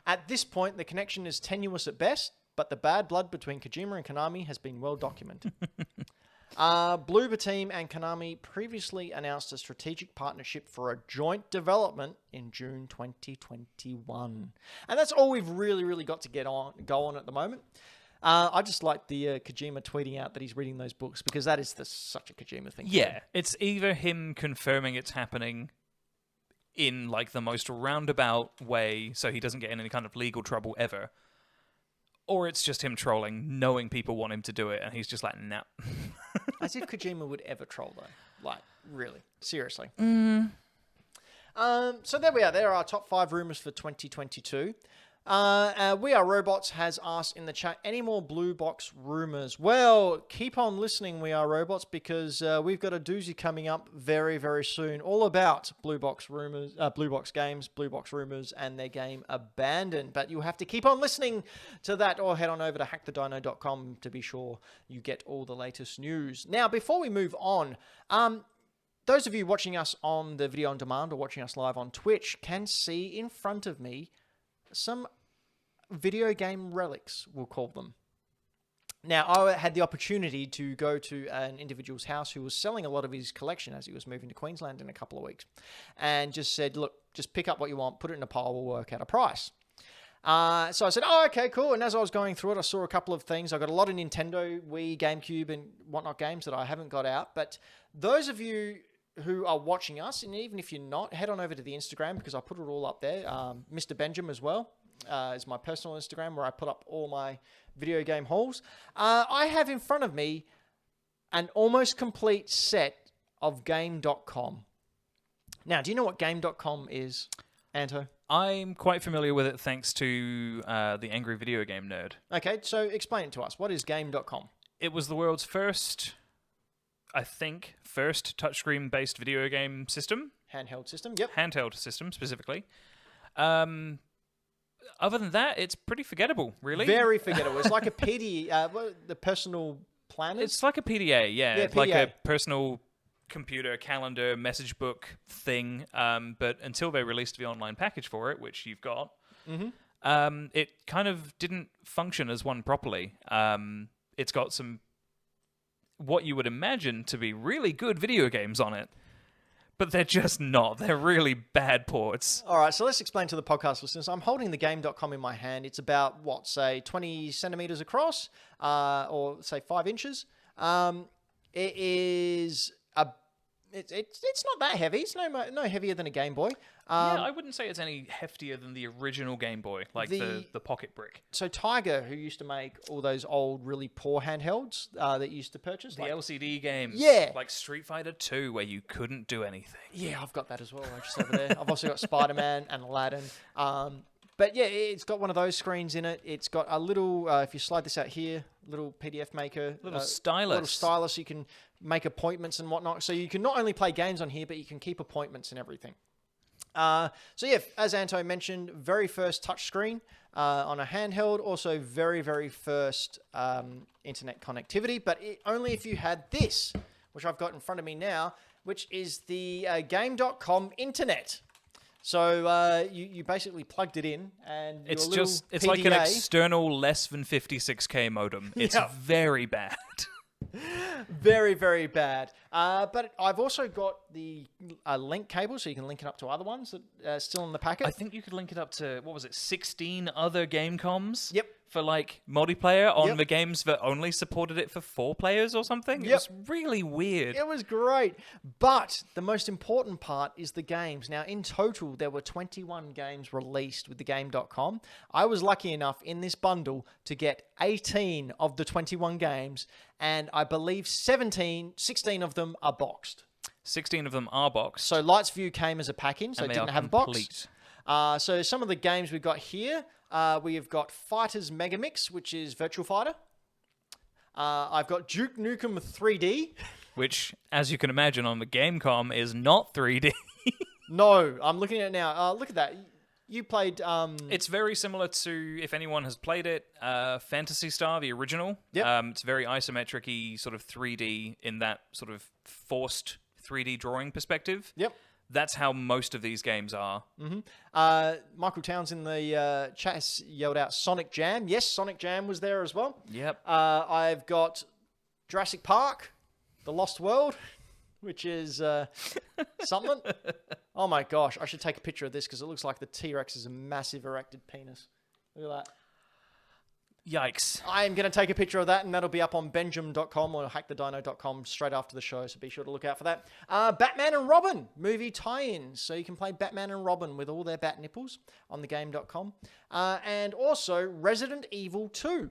At this point, the connection is tenuous at best, but the bad blood between Kojima and Konami has been well documented. Bloober Team and Konami previously announced a strategic partnership for a joint development in June 2021. And that's all we've really got to go on at the moment. I just like the Kojima tweeting out that he's reading those books because that is such a Kojima thing. Yeah, it's either him confirming it's happening in like the most roundabout way so he doesn't get in any kind of legal trouble ever, or it's just him trolling, knowing people want him to do it, and he's just like, no. As if Kojima would ever troll, though. Like, really. Seriously. So there we are. There are our top 5 rumors for 2022. We Are Robots has asked in the chat, any more Blue Box rumors? Well, keep on listening, We Are Robots, because we've got a doozy coming up very soon, all about Blue Box rumors, Blue Box games, Blue Box rumors, and their game Abandoned. But you'll have to keep on listening to that, or head on over to hackthedino.com to be sure you get all the latest news. Now, before we move on, those of you watching us on the video on demand or watching us live on Twitch can see in front of me some video game relics, we'll call them. Now, I had the opportunity to go to an individual's house who was selling a lot of his collection as he was moving to Queensland in a couple of weeks, and just said, look, just pick up what you want, put it in a pile, we'll work out a price. So I said, oh, okay, cool. And as I was going through it, I saw a couple of things. I got a lot of Nintendo, Wii, GameCube, and whatnot games that I haven't got out. But those of you who are watching us, and even if you're not, head on over to the Instagram because I put it all up there. Mr. Benjamin as well is my personal Instagram where I put up all my video game hauls. I have in front of me an almost complete set of Game.com. Now, do you know what Game.com is, Anto? I'm quite familiar with it thanks to the Angry Video Game Nerd. Okay, so explain it to us. What is Game.com? It was the world's first touchscreen-based video game system. Handheld system, yep. Handheld system, specifically. Other than that, it's pretty forgettable, really. Very forgettable. It's like a PD, the personal planners? It's like a PDA, yeah. It's PDA. like a personal computer, calendar, message book thing. But until they released the online package for it, which you've got, it kind of didn't function as one properly. It's got some what you would imagine to be really good video games on it, but they're just not. They're really bad ports. All right, so let's explain to the podcast listeners. I'm holding the Game.com in my hand. It's about, say 20 centimeters across, or say 5 inches. It is it's not that heavy. It's no heavier than a Game Boy. Yeah, I wouldn't say it's any heftier than the original Game Boy, like the Pocket Brick. So Tiger, who used to make all those old, really poor handhelds that you used to purchase. The LCD games. Yeah. Like Street Fighter 2, where you couldn't do anything. Yeah, I've got that as well, just over there. I've also got Spider-Man and Aladdin. But yeah, it's got one of those screens in it. It's got a little, if you slide this out here, little PDF maker. Little stylus. Little stylus, so you can make appointments and whatnot. So you can not only play games on here, but you can keep appointments and everything. So yeah, as Anto mentioned, very first touchscreen on a handheld. Also very first internet connectivity, but only if you had this, which I've got in front of me now, which is the Game.com internet. So you basically plugged it in, and it's PDA, like an external less than 56k modem. It's very bad. Very bad. But I've also got the link cable, so you can link it up to other ones that are still in the packet. I think you could link it up to, 16 other game comms? Yep. For like multiplayer on the games that only supported it for 4 players or something? Yep. It was really weird. It was great. But the most important part is the games. Now, in total, there were 21 games released with the Game.com. I was lucky enough in this bundle to get 18 of the 21 games, and I believe 16 of them are boxed. 16 of them are boxed. So Lights View came as a pack-in, so it didn't have a box. Complete. So some of the games we've got here, we have got Fighters Megamix, which is Virtual Fighter. I've got Duke Nukem 3D. Which, as you can imagine, on the Gamecom is not 3D. No, I'm looking at it now. Look at that. You played. It's very similar to, if anyone has played it, Phantasy Star, the original. Yep. It's very isometric-y, sort of 3D in that sort of forced 3D drawing perspective. Yep. That's how most of these games are. Michael Towns in the chat has yelled out Sonic Jam. Yes, Sonic Jam was there as well. Yep. I've got Jurassic Park, The Lost World, which is something. Oh my gosh, I should take a picture of this because it looks like the T-Rex is a massive erected penis. Look at that. Yikes. I am going to take a picture of that, and that'll be up on benjamin.com or hackthedino.com straight after the show, so be sure to look out for that. Batman and Robin movie tie-ins, so you can play Batman and Robin with all their bat nipples on thegame.com. And also Resident Evil 2.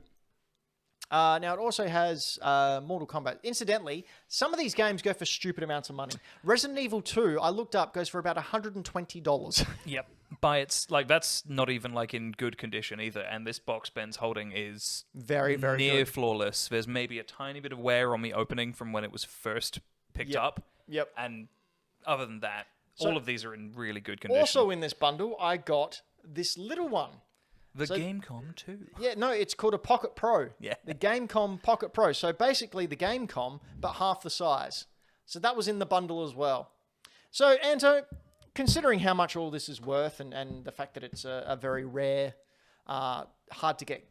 Now, it also has Mortal Kombat. Incidentally, some of these games go for stupid amounts of money. Resident Evil 2, I looked up, goes for about $120. Yep. That's not even like in good condition either. And this box Ben's holding is Very, very near good. flawless. There's maybe a tiny bit of wear on the opening from when it was first picked up. Yep. And other than that, So- all of these are in really good condition. Also in this bundle, I got this little one. the Gamecom too. Yeah, no, it's called a Pocket Pro. Yeah. The Gamecom Pocket Pro. So basically the Gamecom, but half the size. So that was in the bundle as well. So, Anto, considering how much all this is worth and the fact that it's a very rare, hard to get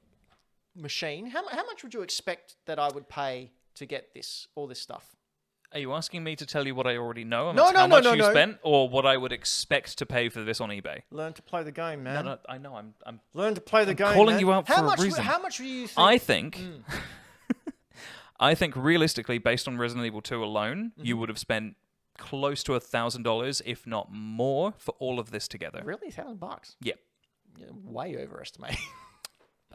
machine, how much would you expect that I would pay to get all this stuff? Are you asking me to tell you what I already know? And No, that's no, how no, much no, you no. spent, or what I would expect to pay for this on eBay? Learn to play the game, man. No, I know. I'm Learn to play the game, calling man. you out how for a much, reason. How much do you think? I think, I think realistically, based on Resident Evil 2 alone, you would have spent close to $1,000, if not more, for all of this together. Really? $1,000? Yeah. Yeah, way overestimating.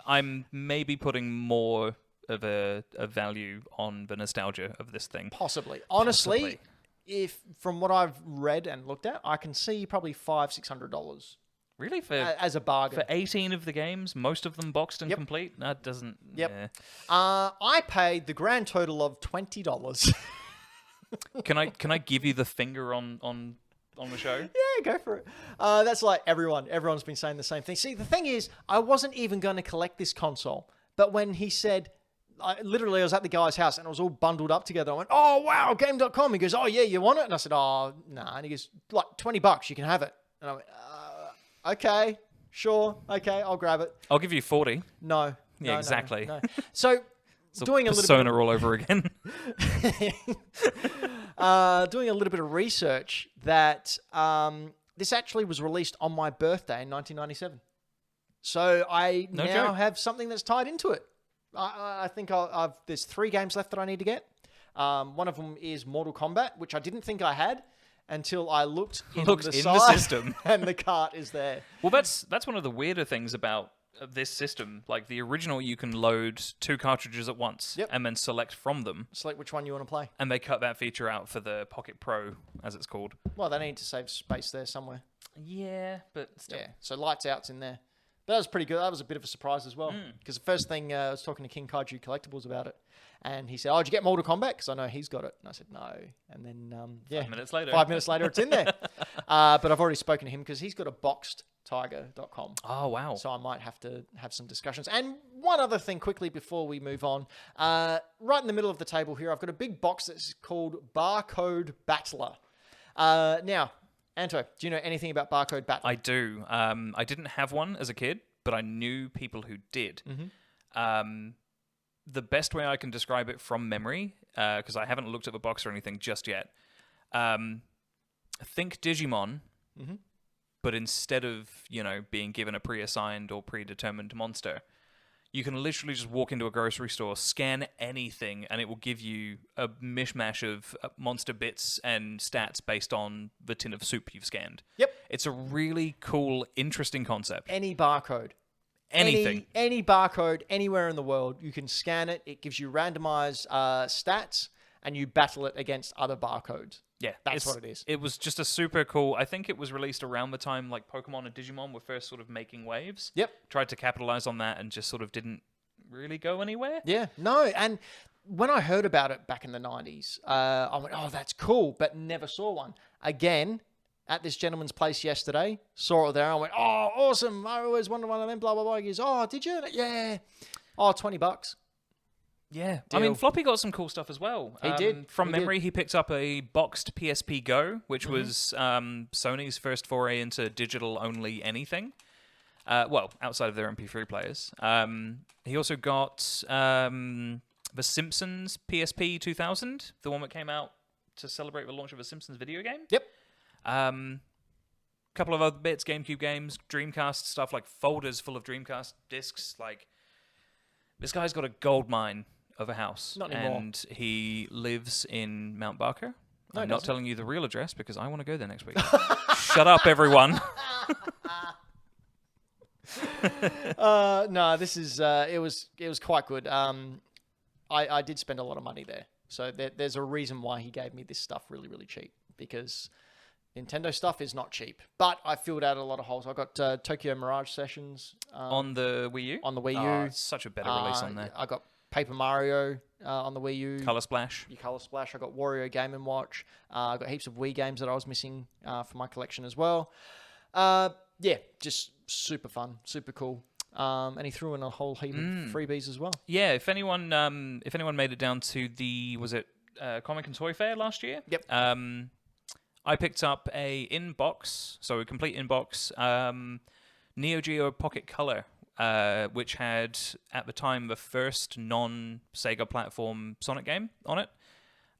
I'm maybe putting more of a value on the nostalgia of this thing. Possibly. Honestly, Possibly. if from what I've read and looked at, I can see probably $500-$600 Really? as a bargain. For 18 of the games, most of them boxed and Yep. complete? That doesn't... Yep. yeah. I paid the grand total of $20. Can I give you the finger on the show? Yeah, go for it. That's like everyone's been saying the same thing. See, the thing is, I wasn't even going to collect this console, but when he said, I was at the guy's house and it was all bundled up together. I went, oh wow, game.com. He goes, oh yeah, you want it? And I said, oh nah. And he goes, like $20, you can have it. And I went, okay, sure, okay, I'll grab it. I'll give you 40. No. Yeah, no, exactly. No. So It's doing a Persona little bit all over again. doing a little bit of research that this actually was released on my birthday in 1997. So I No now joke. have something that's tied into it. I think there's 3 games left that I need to get. One of them is Mortal Kombat, which I didn't think I had until I looked in the system. and the cart is there. Well, that's one of the weirder things about this system. Like the original, you can load 2 cartridges at once Yep. and then select from them. Select which one you want to play. And they cut that feature out for the Pocket Pro, as it's called. Well, they need to save space there somewhere. Yeah, but still. Yeah, so Lights Out's in there. But that was pretty good. That was a bit of a surprise as well. Because the first thing, I was talking to King Kaiju Collectibles about it. And he said, oh, did you get Mortal Kombat? Because I know he's got it. And I said, no. And then, 5 minutes later. 5 minutes later, it's in there. But I've already spoken to him because he's got a boxed tiger.com. Oh, wow. So I might have to have some discussions. And one other thing quickly before we move on. Right in the middle of the table here, I've got a big box that's called Barcode Battler. Now, Anto, do you know anything about Barcode Battler? I do. I didn't have one as a kid, but I knew people who did. The best way I can describe it from memory, because I haven't looked at the box or anything just yet, think Digimon, but instead of, being given a pre-assigned or predetermined monster, you can literally just walk into a grocery store, scan anything, and it will give you a mishmash of monster bits and stats based on the tin of soup you've scanned. Yep. It's a really cool, interesting concept. Any barcode. Anything. Any barcode anywhere in the world, you can scan it. It gives you randomized stats, and you battle it against other barcodes. Yeah, That's what it is. It was just a super cool... I think it was released around the time like Pokemon and Digimon were first sort of making waves. Yep. Tried to capitalize on that and just sort of didn't really go anywhere. Yeah, no, and when I heard about it back in the 90s, I went, oh, that's cool, but never saw one. Again, at this gentleman's place yesterday. Saw it there. I went, oh, awesome. I always wanted one of them, blah, blah, blah. He goes, oh, did you? Yeah. Oh, $20. Yeah. Deal. I mean, Floppy got some cool stuff as well. He did. From memory, he picked up a boxed PSP Go, which was Sony's first foray into digital-only anything. Well, outside of their MP3 players. He also got the Simpsons PSP 2000, the one that came out to celebrate the launch of a Simpsons video game. Yep. Couple of other bits, GameCube games, Dreamcast stuff, like folders full of Dreamcast discs. Like, this guy's got a gold mine of a house. Not anymore. And he lives in Mount Barker. No, I'm he not doesn't. telling you the real address because I want to go there next week. Shut up, everyone. No, this is it was quite good. I did spend a lot of money there, so there's a reason why he gave me this stuff really, really cheap, because Nintendo stuff is not cheap. But I filled out a lot of holes. I got Tokyo Mirage Sessions On the Wii U? on the Wii U. Oh, it's such a better release on there. I got Paper Mario on the Wii U. Color Splash. Color Splash. I got Wario Game & Watch. I got heaps of Wii games that I was missing for my collection as well. Yeah, just super fun, super cool. And he threw in a whole heap of freebies as well. Yeah, if anyone made it down to the, was it Comic and Toy Fair last year? Yep. I picked up a complete inbox, Neo Geo Pocket Color, which had, at the time, the first non-Sega platform Sonic game on it.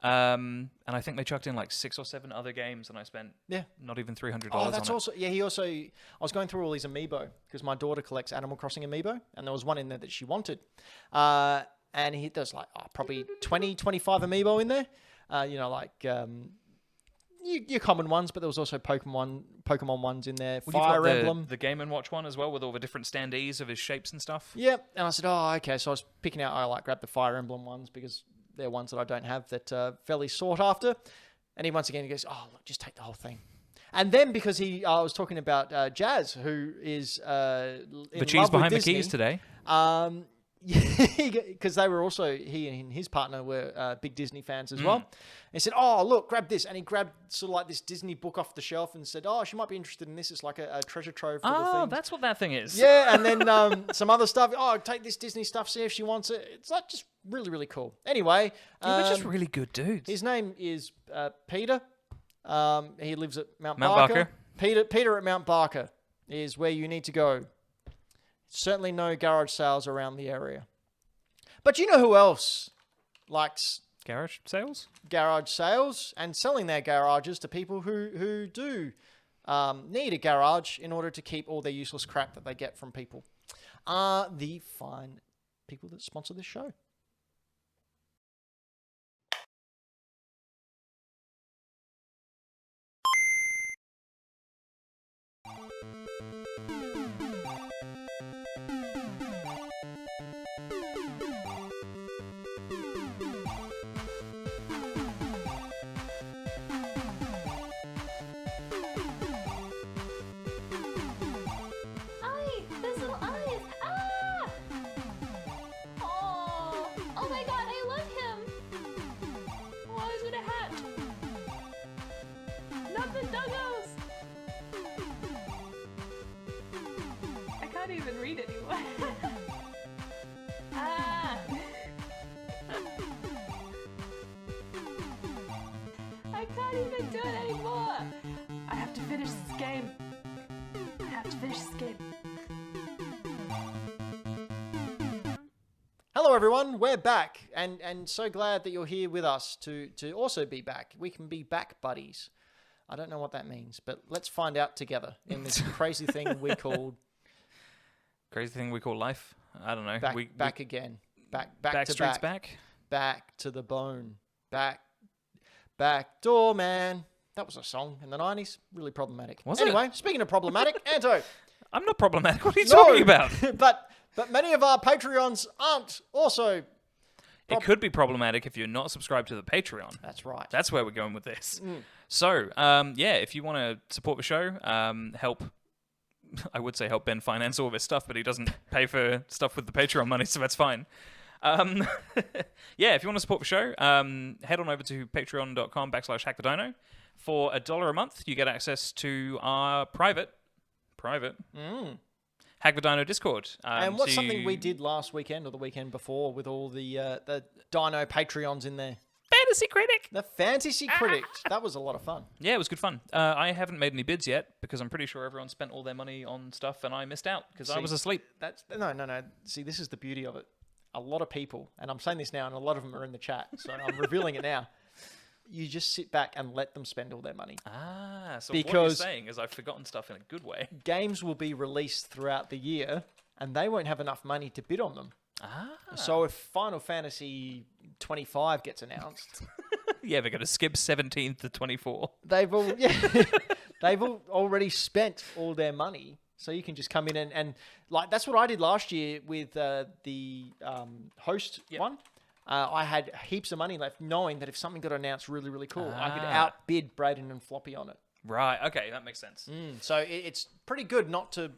And I think they chucked in like 6 or 7 other games, and I spent not even $300 Oh, that's on also I was going through all these amiibo because my daughter collects Animal Crossing amiibo, and there was one in there that she wanted. And there's like probably 20, 25 amiibo in there. Your common ones, but there was also Pokemon ones in there. Well, Fire you've got Emblem. the Game & Watch one as well, with all the different standees of his shapes and stuff. Yep. And I said, oh, okay. So I was picking out, I grabbed the Fire Emblem ones because they're ones that I don't have that are fairly sought after. And he once again he goes, oh, look, just take the whole thing. And then because I was talking about Jazz, who is in The cheese love behind with the Disney, keys today. because they were also, he and his partner were big Disney fans as well. And he said, oh, look, grab this. And he grabbed sort of like this Disney book off the shelf and said, oh, she might be interested in this. It's like a treasure trove for the Oh, thing. that's what that thing is. Yeah, and then some other stuff. Oh, take this Disney stuff, see if she wants it. It's like just really, really cool. Anyway. They're just really good dudes. His name is Peter. He lives at Mount Barker. Peter at Mount Barker is where you need to go. Certainly no garage sales around the area. But you know who else likes Garage sales? garage sales and selling their garages to people who do need a garage in order to keep all their useless crap that they get from people? Are the fine people that sponsor this show. Aye, those little eyes. Ah! Oh my God, I love him. Why is it a hat? Not the doggos. I can't even read anymore. Ah! I can't even do it anymore. I have to finish this game. I have to finish this game. Hello, everyone. We're back, and so glad that you're here with us to also be back. We can be back buddies. I don't know what that means, but let's find out together in this crazy thing we call Crazy thing we call life. I don't know. back again. Back to Backstreet's back. back. Back to the bone. Back door man. That was a song in the 90s. Really problematic. Was it? Anyway, speaking of problematic, Anto. I'm not problematic. What are you No, talking about? but many of our Patreons aren't also. It could be problematic if you're not subscribed to the Patreon. That's right. That's where we're going with this. So, if you want to support the show, help. I would say help Ben finance all of his stuff, but he doesn't pay for stuff with the Patreon money, so that's fine. If you want to support the show, head on over to patreon.com/hackthedino. For $1 a month, you get access to our private Hack The Dino Discord. And what's something we did last weekend or the weekend before with all the Dino Patreons in there? Fantasy Critic. The Fantasy Critic. That was a lot of fun. Yeah, it was good fun. I haven't made any bids yet because I'm pretty sure everyone spent all their money on stuff and I missed out because I was asleep. No. See, this is the beauty of it. A lot of people, and I'm saying this now, and a lot of them are in the chat, so I'm revealing it now. You just sit back and let them spend all their money. So what you're saying is I've forgotten stuff in a good way. Games will be released throughout the year, and they won't have enough money to bid on them. So if Final Fantasy 25 gets announced... yeah, they're going to skip 17 to 24. They've already spent all their money, so you can just come in and like that's what I did last year with the host one. I had heaps of money left, knowing that if something got announced really, really cool, I could outbid Braden and Floppy on it. Right, okay, that makes sense. So it's pretty good not to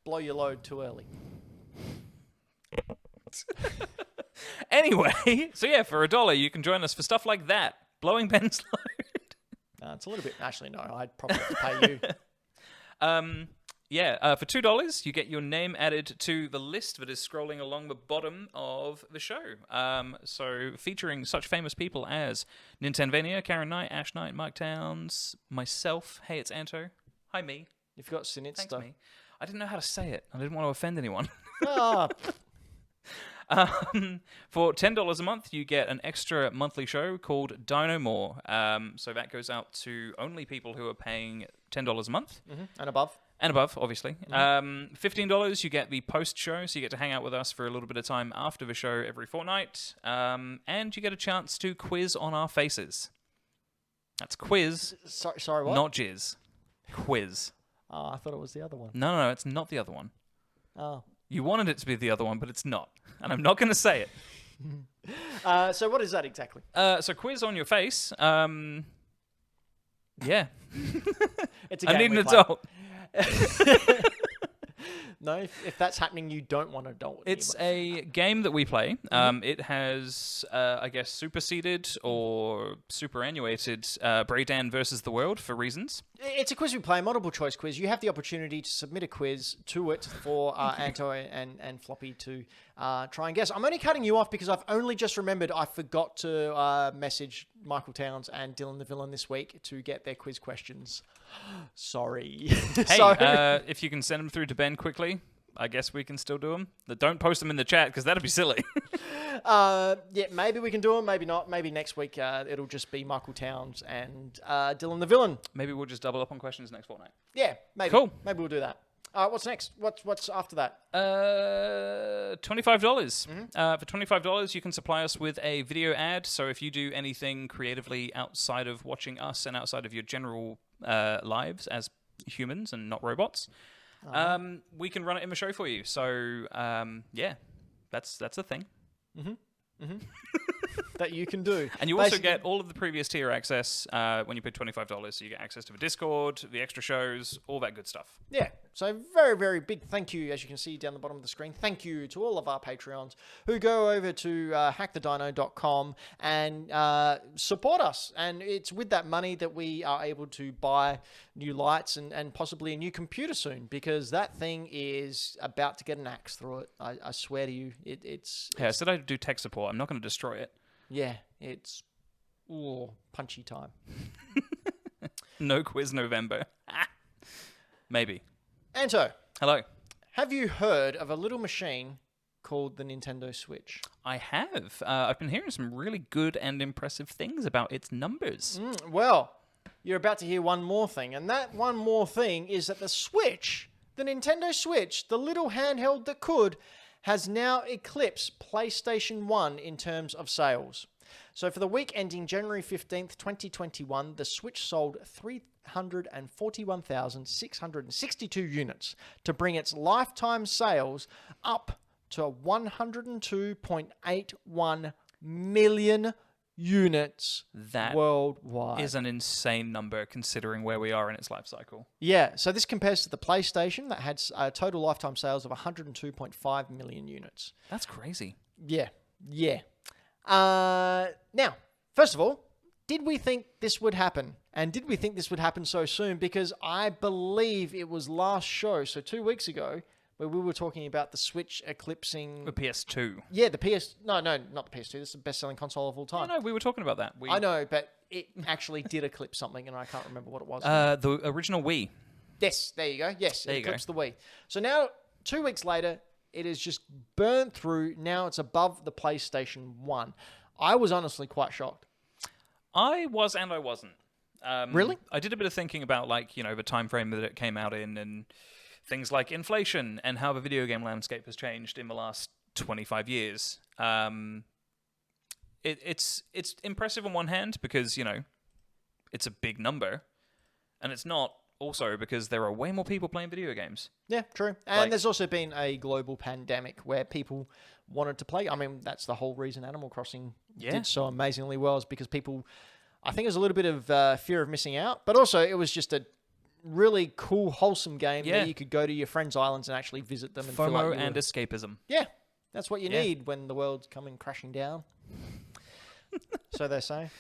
blow your load too early. Anyway, so yeah, for $1, you can join us for stuff like that. Blowing Ben's load. It's a little bit... Actually, no, I'd probably have to pay you. For $2, you get your name added to the list that is scrolling along the bottom of the show. So featuring such famous people as Nintenvania, Karen Knight, Ash Knight, Mike Towns, myself. Hey, it's Anto. Hi, me. You've got Sinitz Thanks, stuff. me. I didn't know how to say it. I didn't want to offend anyone. For $10 a month, you get an extra monthly show called Dino More. So that goes out to only people who are paying $10 a month. And above. And above, obviously. $15, you get the post show, so you get to hang out with us for a little bit of time after the show every fortnight. And you get a chance to quiz on our faces. That's quiz. Sorry, what? Not jizz. Quiz. Oh, I thought it was the other one. No, it's not the other one. Oh. You wanted it to be the other one, but it's not. And I'm not going to say it. So what is that exactly? So quiz on your face. Yeah. It's a game I need an play. adult. No, if that's happening, you don't want an adult. It's a game that we play. It has, I guess, superseded or superannuated Braydan versus the World for reasons. It's a quiz we play, a multiple choice quiz. You have the opportunity to submit a quiz to it for Anto and Floppy to try and guess. I'm only cutting you off because I've only just remembered I forgot to message Michael Towns and Dylan the Villain this week to get their quiz questions. Sorry. Hey, if you can send them through to Ben quickly, I guess we can still do them. Don't post them in the chat because that'd be silly. Yeah, maybe we can do them, maybe not. Maybe next week it'll just be Michael Towns and Dylan the Villain. Maybe we'll just double up on questions next fortnight. Yeah, maybe. Cool. Maybe we'll do that. What's next? What's after that? $25. For $25, you can supply us with a video ad. So if you do anything creatively outside of watching us and outside of your general lives as humans and not robots, we can run it in the show for you. So yeah, that's a thing. That you can do. And you also get all of the previous tier access when you pay $25. So you get access to the Discord, the extra shows, all that good stuff. Yeah. So very, very big thank you, as you can see down the bottom of the screen. Thank you to all of our Patreons who go over to hackthedino.com and support us. And it's with that money that we are able to buy new lights and possibly a new computer soon, because that thing is about to get an axe through it. I swear to you, it's... Yeah, I said I'd do tech support. I'm not going to destroy it. Yeah, it's punchy time. No quiz November. Maybe. Anto. Hello. Have you heard of a little machine called the Nintendo Switch? I have. I've been hearing some really good and impressive things about its numbers. Well, you're about to hear one more thing, and that one more thing is that the Switch, the Nintendo Switch, the little handheld that could, has now eclipsed PlayStation 1 in terms of sales. So for the week ending January 15th, 2021, the Switch sold 341,662 units to bring its lifetime sales up to 102.81 million units worldwide. Is an insane number considering where we are in its life cycle. Yeah, so this compares to the PlayStation that had total lifetime sales of 102.5 million units. That's crazy. Yeah. Now, first of all, did we think this would happen? And did we think this would happen so soon? Because I believe it was last show, so 2 weeks ago, where we were talking about the Switch eclipsing... The PS2. Yeah, the PS... No, not the PS2. This is the best-selling console of all time. No, we were talking about that. I know, but it actually did eclipse something, and I can't remember what it was. The original Wii. Yes, there you go. Yes, There it you go. eclipsed the Wii. So now, 2 weeks later, it is just burnt through. Now it's above the PlayStation 1. I was honestly quite shocked. I was and I wasn't. Really? I did a bit of thinking about, like, you know, the time frame that it came out in and things like inflation and how the video game landscape has changed in the last 25 years. It's impressive on one hand because, you know, it's a big number. And it's not also because there are way more people playing video games. Yeah, true. And Like- there's also been a global pandemic where people wanted to play. I mean, that's the whole reason Animal Crossing did so amazingly well, is because people... I think there's a little bit of fear of missing out, but also it was just a really cool, wholesome game Yeah. that you could go to your friends' islands and actually visit them. And feel FOMO like you and were- escapism. Yeah, that's what you Yeah. need when the world's coming crashing down. So they say.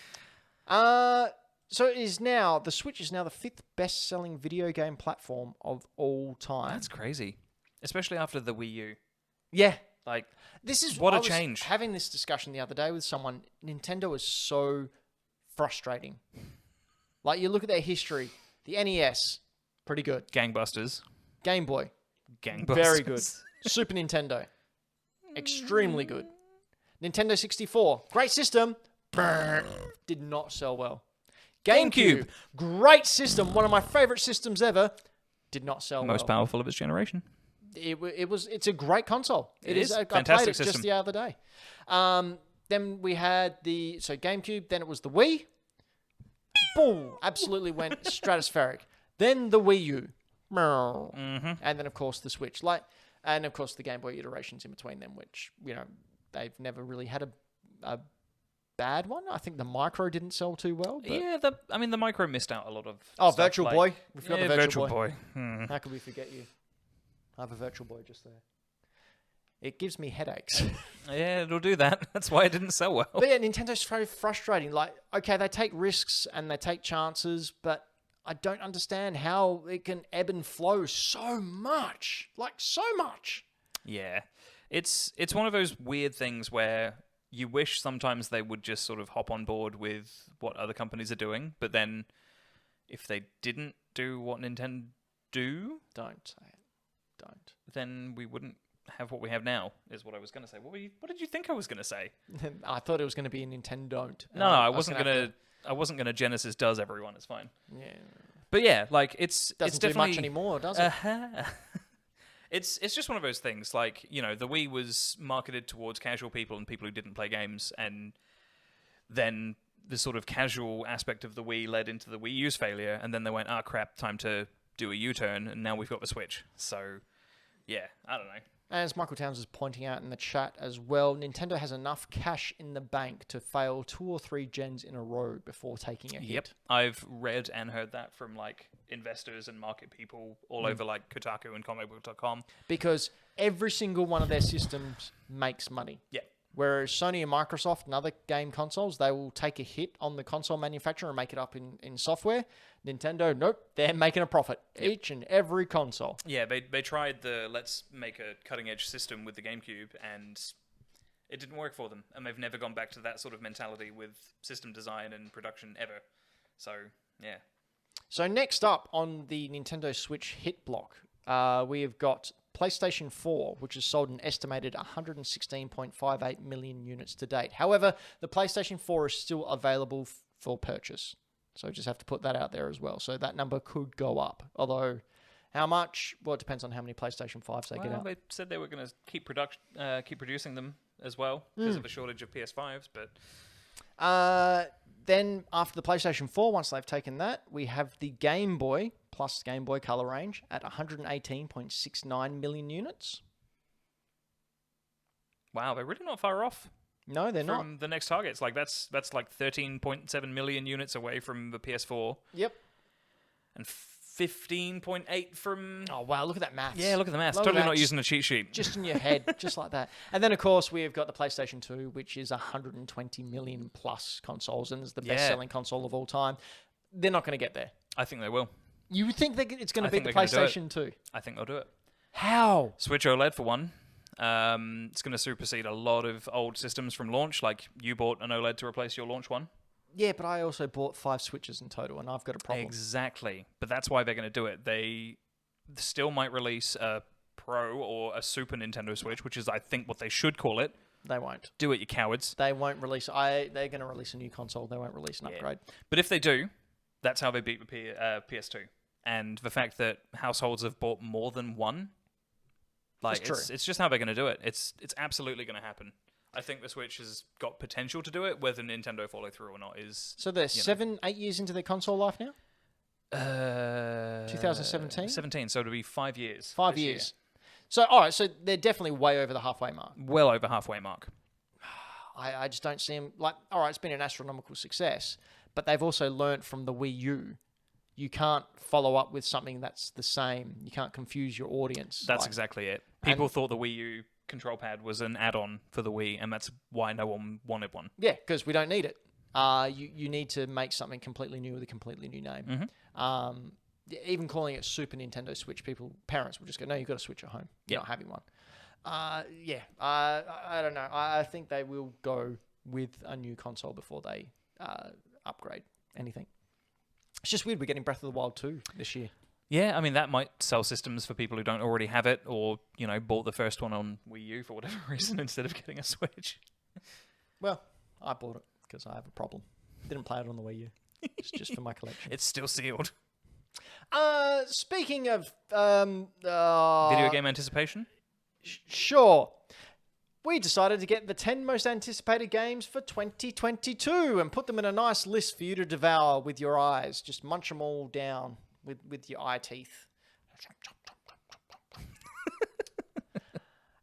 So it is now, the Switch is now the 5th best-selling video game platform of all time. That's crazy. Especially after the Wii U. Yeah. Like, This is What a I was change. Having this discussion the other day with someone, Nintendo is so frustrating. Like, you look at their history, the NES, pretty good. gangbusters. Game Boy, Gangbusters. very good. Super Nintendo, extremely good. Nintendo 64, great system, did not sell well. GameCube, great system, one of my favorite systems ever, did not sell Most well. powerful of its generation. It's a great console. It is. I Fantastic played it just system. the other day. Then we had GameCube, then it was the Wii. Boom, absolutely went stratospheric. Then the Wii U. And then of course the Switch. And of course the Game Boy iterations in between them, which, you know, they've never really had a bad one. I think the Micro didn't sell too well. But... Yeah, the Micro missed out a lot of stuff, Virtual like- Boy. We forgot Yeah, the Virtual Boy. Boy. How could we forget you? I have a Virtual Boy just there. It gives me headaches. Yeah, it'll do that. That's why it didn't sell well. But yeah, Nintendo's very frustrating. Like, okay, they take risks and they take chances, but I don't understand how it can ebb and flow so much. Like, so much. Yeah. It's one of those weird things where you wish sometimes they would just sort of hop on board with what other companies are doing, but then if they didn't do what Nintendo do, Don't say it. Don't. then we wouldn't have what we have now, is what I was going to say. What did you think I was going to say? I thought it was going to be a Nintendo don't. No, I wasn't going to Genesis does everyone, it's fine. Yeah. But yeah, like it's Doesn't definitely do much anymore, does it? It's just one of those things. Like, you know, the Wii was marketed towards casual people and people who didn't play games, and then the sort of casual aspect of the Wii led into the Wii U's failure, and then they went, crap, time to do a U-turn, and now we've got the Switch. So, yeah, I don't know. As Michael Towns is pointing out in the chat as well, Nintendo has enough cash in the bank to fail 2 or 3 gens in a row before taking a hit. Yep, I've read and heard that from, like, investors and market people all over, like, Kotaku and comicbook.com. Because every single one of their systems makes money. Yeah. Whereas Sony and Microsoft and other game consoles, they will take a hit on the console manufacturer and make it up in software. Nintendo, nope, they're making a profit each and every console. Yeah, they tried the let's make a cutting-edge system with the GameCube, and it didn't work for them. And they've never gone back to that sort of mentality with system design and production ever. So, yeah. So next up on the Nintendo Switch hit block, we have got PlayStation 4, which has sold an estimated 116.58 million units to date. However, the PlayStation 4 is still available for purchase. So just have to put that out there as well. So that number could go up. Although, how much? Well, it depends on how many PlayStation 5s they get out. They said they were going to keep producing them as well because of a shortage of PS5s, but... Then after the PlayStation 4, once they've taken that, we have the Game Boy plus Game Boy Color range at 118.69 million units. Wow, they're really not far off No, they're not. from the next targets. Like that's like 13.7 million units away from the PS4. Yep. And 15.8 from... Oh, wow, look at that maths. Yeah, look at the maths. Look at Totally that. not using a cheat sheet. Just in your head, just like that. And then, of course, we've got the PlayStation 2, which is 120 million plus consoles and is the best-selling console of all time. they're not going to get there. I think they will. You would think that it's going to beat the think they're gonna do PlayStation 2. I think they'll do it. How? Switch OLED for one. It's going to supersede a lot of old systems from launch. Like you bought an OLED to replace your launch one. Yeah, but I also bought 5 Switches in total, and I've got a problem. Exactly. But that's why they're going to do it. They still might release a Pro or a Super Nintendo Switch, which is, I think, what they should call it. They won't. Do it, you cowards. They won't release... They're going to release a new console. They won't release an upgrade. But if they do, that's how they beat the PS2. And the fact that households have bought more than one, like it's just how they're going to do it. It's absolutely going to happen. I think the Switch has got potential to do it. Whether Nintendo follow through or not is... So they're 8 years into their console life now? 2017? 17, so it'll be 5 years. 5 years. So, all right, so they're definitely way over the halfway mark. Well over halfway mark. I just don't see them... Like, all right, it's been an astronomical success, but they've also learnt from the Wii U. You can't follow up with something that's the same. You can't confuse your audience. That's exactly it. People thought the Wii U control pad was an add-on for the Wii, and that's why no one wanted one. Yeah, because we don't need it. You need to make something completely new with a completely new name. Mm-hmm. Even calling it Super Nintendo Switch, parents will just go, no, you've got a Switch at home. You're not having one. I don't know. I think they will go with a new console before they upgrade anything. It's just weird we're getting Breath of the Wild 2 this year. Yeah, I mean, that might sell systems for people who don't already have it or, bought the first one on Wii U for whatever reason instead of getting a Switch. Well, I bought it because I have a problem. Didn't play it on the Wii U. It's just for my collection. It's still sealed. Speaking of... video game anticipation? Sure. We decided to get the 10 most anticipated games for 2022 and put them in a nice list for you to devour with your eyes. Just munch them all down with your eye teeth.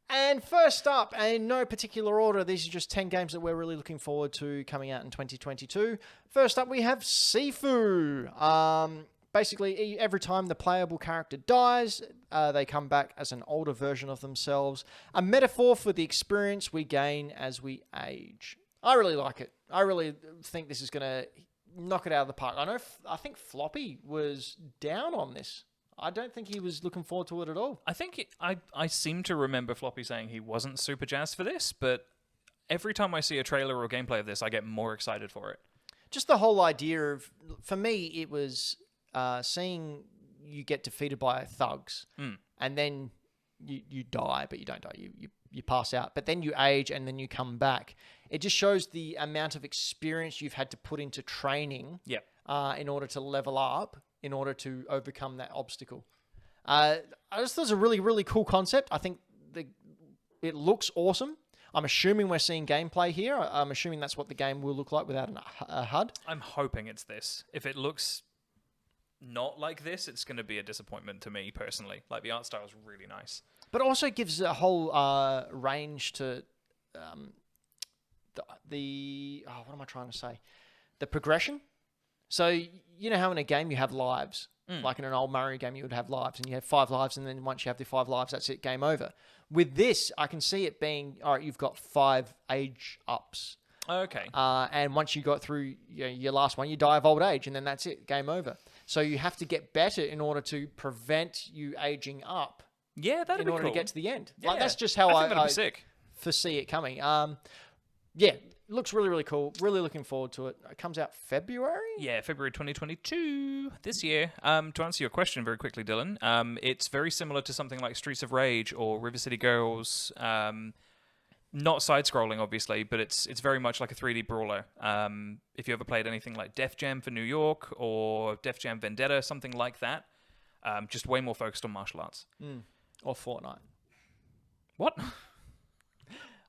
And first up, in no particular order, these are just 10 games that we're really looking forward to coming out in 2022. First up, we have Sifu. Basically, every time the playable character dies, they come back as an older version of themselves. A metaphor for the experience we gain as we age. I really like it. I really think this is going to knock it out of the park. I think Floppy was down on this. I don't think he was looking forward to it at all. I think I seem to remember Floppy saying he wasn't super jazzed for this, but every time I see a trailer or gameplay of this, I get more excited for it. Just the whole idea of, for me, it was... seeing you get defeated by thugs and then you die, but you don't die. You pass out, but then you age and then you come back. It just shows the amount of experience you've had to put into training in order to level up, in order to overcome that obstacle. I just thought it was a really, really cool concept. I think it looks awesome. I'm assuming we're seeing gameplay here. I'm assuming that's what the game will look like without a HUD. I'm hoping it's this. If it looks... not like this, it's going to be a disappointment to me personally. Like, the art style is really nice, but also gives a whole range to what am I trying to say? The progression. So you know how in a game you have lives, like in an old Mario game you would have lives, and you have 5 lives, and then once you have the 5 lives, that's it, game over. With this, I can see it being all right. You've got 5 age ups. Okay. And once you got through your last one, you die of old age, and then that's it, game over. So you have to get better in order to prevent you aging up. Yeah, that'd be cool. In order to get to the end. Yeah. Like, that's just how I think that'd be sick. Foresee it coming. Yeah, looks really, really cool. Really looking forward to it. It comes out February? Yeah, February 2022, this year. To answer your question very quickly, Dylan, it's very similar to something like Streets of Rage or River City Girls. Not side-scrolling, obviously, but it's very much like a 3D brawler. If you ever played anything like Def Jam for New York or Def Jam Vendetta, something like that, just way more focused on martial arts. Or Fortnite. What?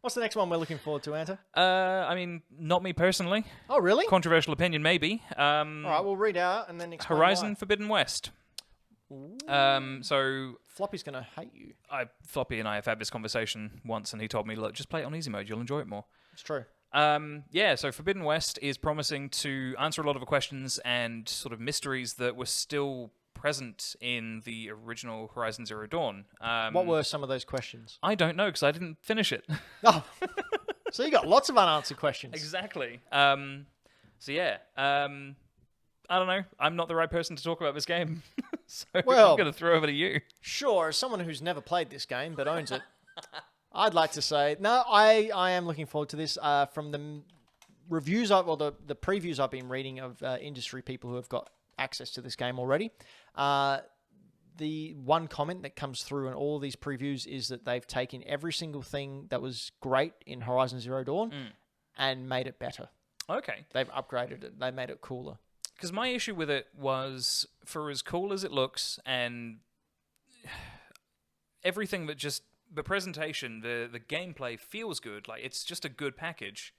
What's the next one we're looking forward to, Anta? I mean, not me personally. Oh, really? Controversial opinion, maybe. All right, we'll read out and then explain Horizon why. Forbidden West. Ooh. So Floppy's going to hate you. Floppy and I have had this conversation once, and he told me, look, just play it on easy mode. You'll enjoy it more. It's true. So Forbidden West is promising to answer a lot of the questions and sort of mysteries that were still present in the original Horizon Zero Dawn. What were some of those questions? I don't know, because I didn't finish it. Oh, so you got lots of unanswered questions. Exactly. I don't know. I'm not the right person to talk about this game. So Well, I'm going to throw over to you. Sure, as someone who's never played this game but owns it, I'd like to say, no, I am looking forward to this. From the reviews, the previews I've been reading of industry people who have got access to this game already, the one comment that comes through in all these previews is that they've taken every single thing that was great in Horizon Zero Dawn and made it better. Okay. They've upgraded it. They made it cooler. Because my issue with it was, for as cool as it looks and everything that just... The presentation, the gameplay feels good. Like, it's just a good package.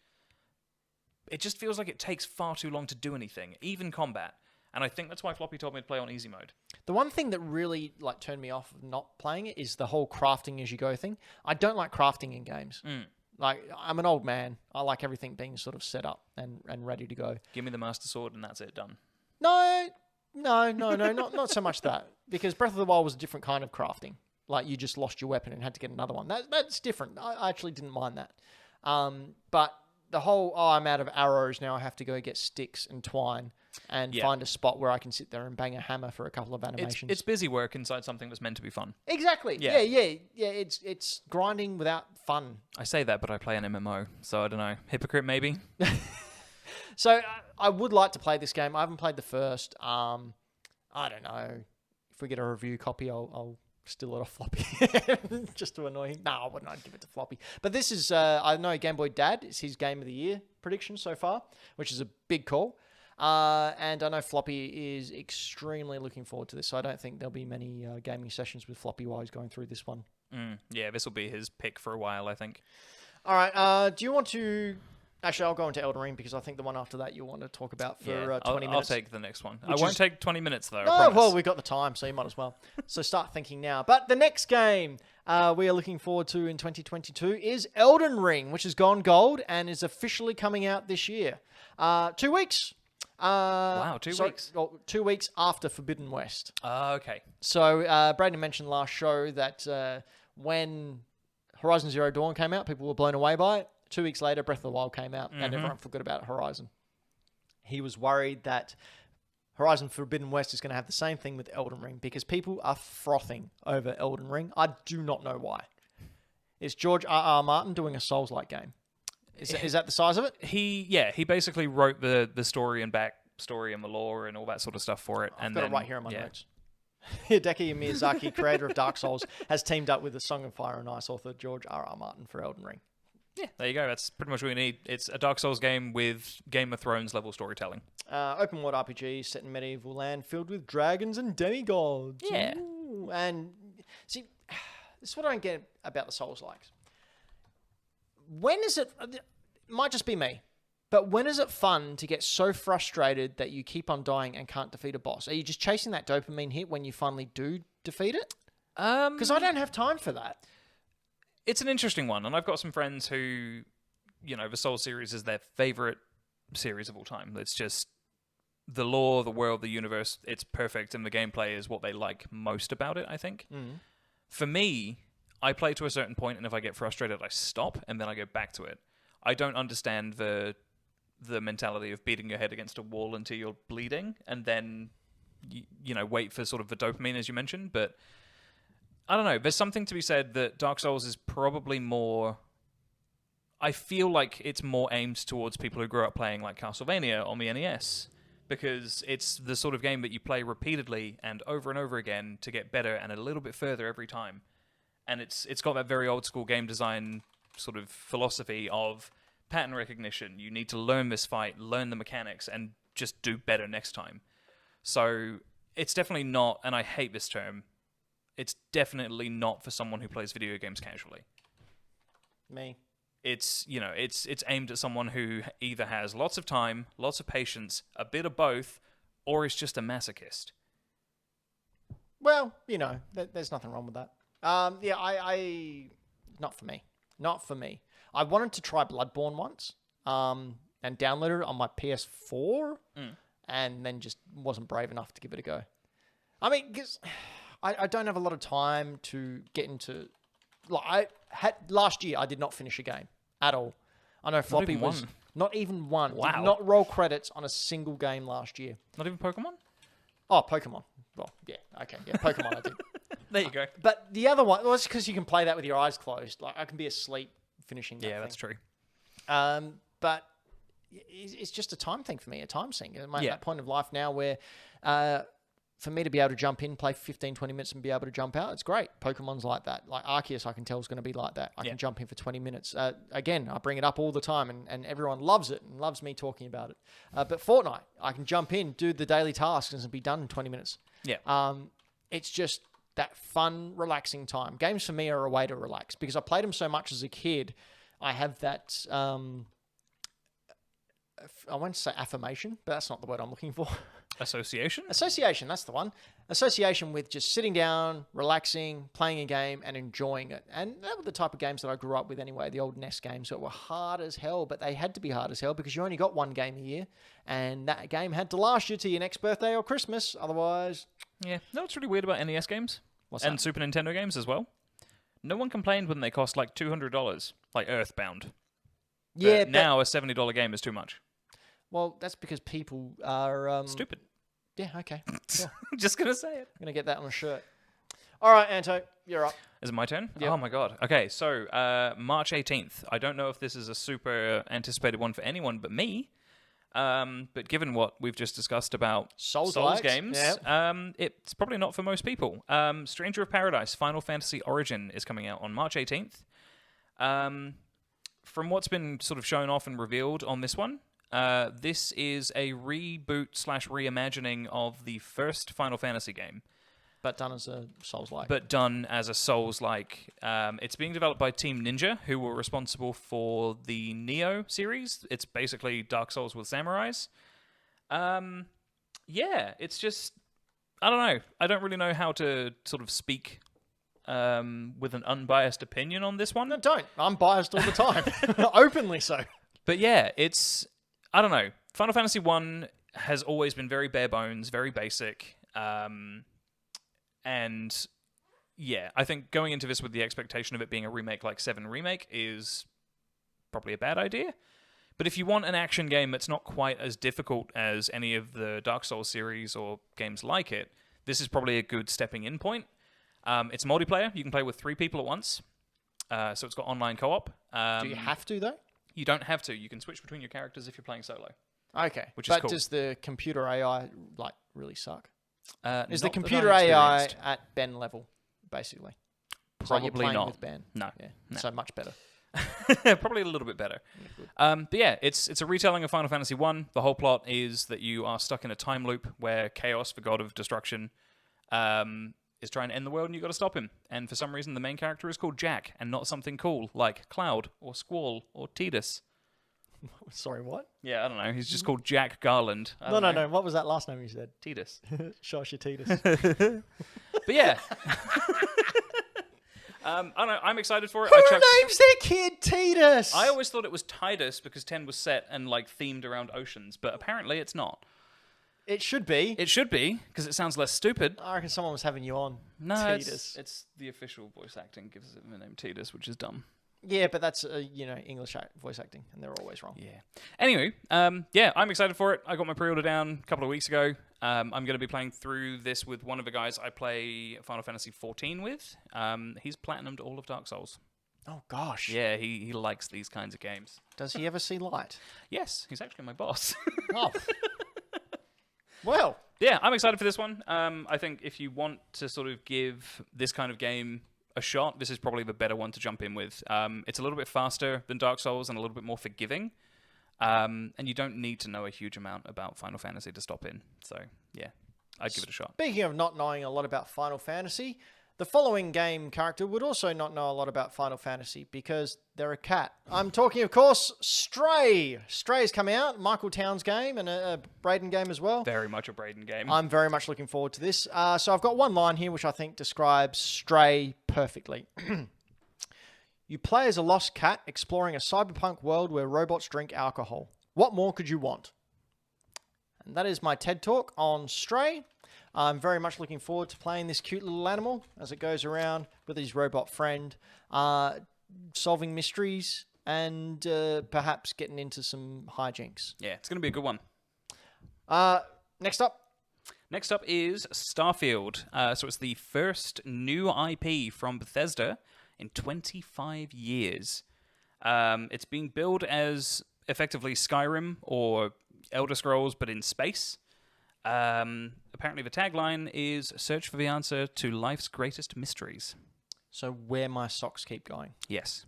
It just feels like it takes far too long to do anything, even combat. And I think that's why Floppy told me to play on easy mode. The one thing that really turned me off of not playing it is the whole crafting as you go thing. I don't like crafting in games. Like, I'm an old man. I like everything being sort of set up and ready to go. Give me the Master Sword and that's it, done. No, not so much that. Because Breath of the Wild was a different kind of crafting. Like, you just lost your weapon and had to get another one. That's different. I actually didn't mind that. But the whole, I'm out of arrows, now I have to go get sticks and twine and find a spot where I can sit there and bang a hammer for a couple of animations. It's busy work inside something that's meant to be fun. Exactly. Yeah. It's grinding without fun. I say that, but I play an MMO, so I don't know. Hypocrite, maybe? So I would like to play this game. I haven't played the first. I don't know. If we get a review copy, I'll steal it off Floppy just to annoy him. No, I wouldn't. I'd give it to Floppy. But this is, I know Game Boy Dad is his Game of the Year prediction so far, which is a big call. And I know Floppy is extremely looking forward to this, so I don't think there'll be many gaming sessions with Floppy while he's going through this one. Yeah, this will be his pick for a while, I think. All right. Do you want to... Actually, I'll go into Elden Ring because I think the one after that you'll want to talk about for 20 minutes. I'll take the next one. I won't take 20 minutes, though. No, well, we've got the time, so you might as well. So start thinking now. But the next game we are looking forward to in 2022 is Elden Ring, which has gone gold and is officially coming out this year. 2 weeks. Wow, 2 weeks. Well, 2 weeks after Forbidden West. Okay. So Braden mentioned last show that when Horizon Zero Dawn came out, people were blown away by it. 2 weeks later, Breath of the Wild came out, and everyone forgot about Horizon. He was worried that Horizon Forbidden West is going to have the same thing with Elden Ring, because people are frothing over Elden Ring. I do not know why. Is George R.R. Martin doing a Souls-like game? Is that the size of it? He basically wrote the story and backstory and the lore and all that sort of stuff for it. I've got it right here in my notes. Hideki Miyazaki, creator of Dark Souls, has teamed up with the Song of Fire and Ice author George R.R. Martin for Elden Ring. Yeah, there you go. That's pretty much what we need. It's a Dark Souls game with Game of Thrones level storytelling. Open world RPG set in medieval land filled with dragons and demigods. Yeah. Ooh. And see, this is what I don't get about the Souls-likes. When is it might just be me, but when is it fun to get so frustrated that you keep on dying and can't defeat a boss? Are you just chasing that dopamine hit when you finally do defeat it? Because I don't have time for that. It's an interesting one, and I've got some friends who, the Souls series is their favorite series of all time. It's just the lore, the world, the universe, it's perfect, and the gameplay is what they like most about it, I think. For me, I play to a certain point, and if I get frustrated, I stop, and then I go back to it. I don't understand the mentality of beating your head against a wall until you're bleeding, and then, wait for sort of the dopamine, as you mentioned, but... I don't know. There's something to be said that Dark Souls is probably more... I feel like it's more aimed towards people who grew up playing like Castlevania on the NES, because it's the sort of game that you play repeatedly and over again to get better and a little bit further every time. And it's got that very old school game design sort of philosophy of pattern recognition. You need to learn this fight, learn the mechanics, and just do better next time. So it's definitely not, and I hate this term, it's definitely not for someone who plays video games casually. Me. It's aimed at someone who either has lots of time, lots of patience, a bit of both, or is just a masochist. Well, there's nothing wrong with that. I not for me. Not for me. I wanted to try Bloodborne once, and downloaded it on my PS4, and then just wasn't brave enough to give it a go. I mean, because... I don't have a lot of time to get into... Last year, I did not finish a game at all. I know Floppy was... Not even one. Wow. Did not roll credits on a single game last year. Not even Pokemon? Oh, Pokemon. Well, yeah, okay, yeah, Pokemon I did. There you go. But the other one, well, it's because you can play that with your eyes closed. Like, I can be asleep finishing that Yeah, thing. that's true. But it's just a time thing for me, a time sink. I'm at Yeah. that point of life now where for me to be able to jump in, play 15, 20 minutes and be able to jump out, it's great. Pokemon's like that. Like Arceus, I can tell is going to be like that. I can jump in for 20 minutes. Again, I bring it up all the time and everyone loves it and loves me talking about it. But Fortnite, I can jump in, do the daily tasks and be done in 20 minutes. Yeah. It's just that fun, relaxing time. Games for me are a way to relax because I played them so much as a kid. I have that, I won't say affirmation, but that's not the word I'm looking for. Association? Association, that's the one. Association with just sitting down, relaxing, playing a game, and enjoying it. And that were the type of games that I grew up with anyway, the old NES games that were hard as hell, but they had to be hard as hell because you only got one game a year, and that game had to last you to your next birthday or Christmas. Otherwise... Yeah. No, it's really weird about NES games. What's and that? Super Nintendo games as well. No one complained when they cost like $200, like Earthbound. Yeah, But now a $70 game is too much. well, that's because people are... Stupid. Yeah, okay. Sure. Just going to say it. I'm going to get that on a shirt. All right, Anto, you're up. Is it my turn? Yep. Oh my god. Okay, so March 18th. I don't know if this is a super anticipated one for anyone but me. But given what we've just discussed about Souls games, yeah. it's probably not for most people. Stranger of Paradise Final Fantasy Origin is coming out on March 18th. From what's been sort of shown off and revealed on this one, this is a reboot / reimagining of the first Final Fantasy game. But done as a Souls-like. But done as a Souls-like. It's being developed by Team Ninja, who were responsible for the Neo series. It's basically Dark Souls with samurais. Yeah, it's just... I don't know. I don't really know how to sort of speak with an unbiased opinion on this one. No, don't. I'm biased all the time. Openly so. But yeah, it's... I don't know. Final Fantasy 1 has always been very bare bones, very basic. And yeah, I think going into this with the expectation of it being a remake like 7 Remake is probably a bad idea. But if you want an action game that's not quite as difficult as any of the Dark Souls series or games like it, this is probably a good stepping in point. It's multiplayer. You can play with 3 people at once. So it's got online co-op. Do you have to, though? You don't have to. You can switch between your characters if you're playing solo. Okay. Which is but cool. Does the computer AI, like, really suck? Is the Not that computer I've AI experienced. at Ben level, basically? It's like you're Probably playing not. with Ben. No. Yeah. No. So much better. Probably a little bit better. But yeah, it's a retelling of Final Fantasy 1. The whole plot is that you are stuck in a time loop where Chaos, the god of destruction, is trying to end the world and you've got to stop him. And for some reason, the main character is called Jack and not something cool like Cloud or Squall or Tidus. Sorry, what? Yeah, I don't know. He's just called Jack Garland. I No. don't know. What was that last name you said? Tidus. Shosha Titus. But yeah. I don't know. I'm excited for it. Who I chucked- names their kid Titus? I always thought it was Tidus because 10 was set and like themed around oceans, but apparently it's not. It should be. It should be because it sounds less stupid. I reckon someone was having you on. No, Titus. it's the official voice acting gives it the name Tidus, which is dumb. Yeah, but that's English voice acting, and they're always wrong. Yeah. Anyway, yeah, I'm excited for it. I got my pre-order down a couple of weeks ago. I'm going to be playing through this with one of the guys I play Final Fantasy XIV with. He's platinumed all of Dark Souls. Oh gosh. Yeah, he likes these kinds of games. Does he ever see light? Yes, he's actually my boss. Oh. Well. Yeah, I'm excited for this one. I think if you want to sort of give this kind of game a shot, this is probably the better one to jump in with. It's a little bit faster than Dark Souls and a little bit more forgiving. And you don't need to know a huge amount about Final Fantasy to stop in. So, yeah, I'd give it a shot. Speaking of not knowing a lot about Final Fantasy, the following game character would also not know a lot about Final Fantasy because they're a cat. I'm talking, of course, Stray. Stray's coming out, Michael Town's game and a Braden game as well. Very much a Braden game. I'm very much looking forward to this. So I've got one line here which I think describes Stray perfectly. You play as a lost cat exploring a cyberpunk world where robots drink alcohol. What more could you want? And that is my TED Talk on Stray. I'm very much looking forward to playing this cute little animal as it goes around with his robot friend, solving mysteries and perhaps getting into some hijinks. Yeah, it's going to be a good one. Next up. Next up is Starfield. So it's the first new IP from Bethesda in 25 years. It's being billed as effectively Skyrim or Elder Scrolls, but in space. Apparently the tagline is search for the answer to life's greatest mysteries. So where my socks keep going. Yes,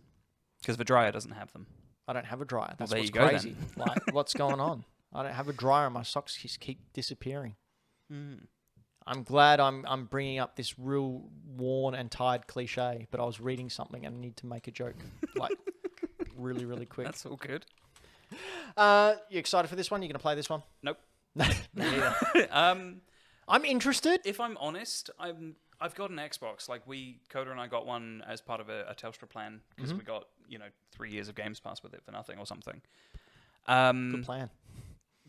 because the dryer doesn't have them. I don't have a dryer. That's there what's you go, crazy. Like, what's going on? I don't have a dryer and my socks just keep disappearing. I'm glad I'm bringing up this real worn and tired cliche, but I was reading something and I need to make a joke, like, really, really quick. That's all good. You excited for this one? You going to play this one? Nope. Me neither. I'm interested. If I'm honest, I've got an Xbox. Like Coda and I got one as part of a Telstra plan because we got 3 years of Games Pass with it for nothing or something. Good plan.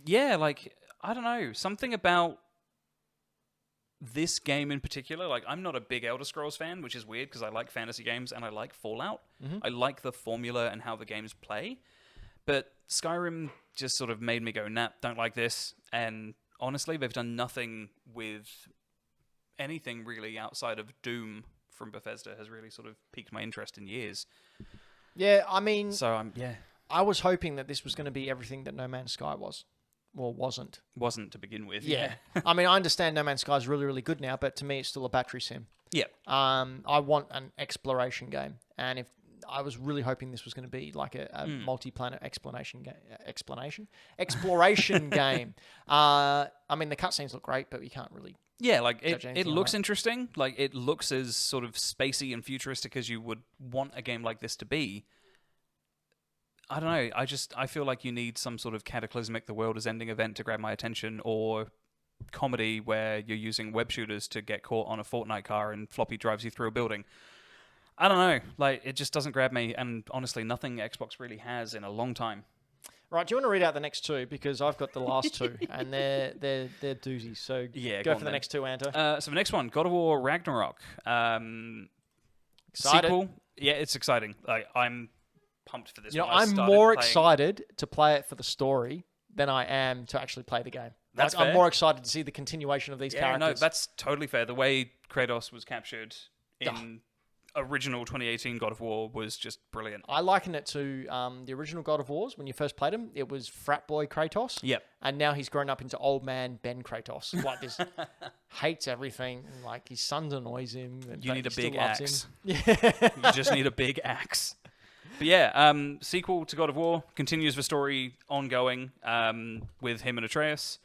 Yeah, like I don't know, something about this game in particular. Like I'm not a big Elder Scrolls fan, which is weird because I like fantasy games and I like Fallout. I like the formula and how the games play. But Skyrim just sort of made me go, nah, don't like this. And honestly, they've done nothing with anything really outside of Doom from Bethesda has really sort of piqued my interest in years. Yeah, I mean... So, I was hoping that this was going to be everything that No Man's Sky was. Well, wasn't. Wasn't to begin with. Yeah. I mean, I understand No Man's Sky is really, really good now, but to me, it's still a battery sim. Yeah. I want an exploration game. And if I was really hoping this was going to be like a multi-planet exploration game. I mean, the cutscenes look great, but you can't really... Yeah, like it looks interesting. Like it looks as sort of spacey and futuristic as you would want a game like this to be. I don't know. I feel like you need some sort of cataclysmic, the world is ending event to grab my attention, or comedy where you're using web shooters to get caught on a Fortnite car and floppy drives you through a building. I don't know. Like it just doesn't grab me, and honestly, nothing Xbox really has in a long time. Right, do you want to read out the next two? Because I've got the last two, and they're doozies. So yeah, go for the next two, Anto. So the next one, God of War Ragnarok. Excited? Sequel. Yeah, it's exciting. Like I'm pumped for this one. I'm more excited to play it for the story than I am to actually play the game. That's I'm more excited to see the continuation of these characters. No, that's totally fair. The way Kratos was captured in original 2018 God of War was just brilliant. I liken it to the original God of Wars. When you first played him, it was frat boy Kratos. Yep. And now he's grown up into old man Ben Kratos. Like this, hates everything. Like his son annoys him. You need a big axe. Yeah. You just need a big axe. But yeah, sequel to God of War continues the story ongoing with him and Atreus.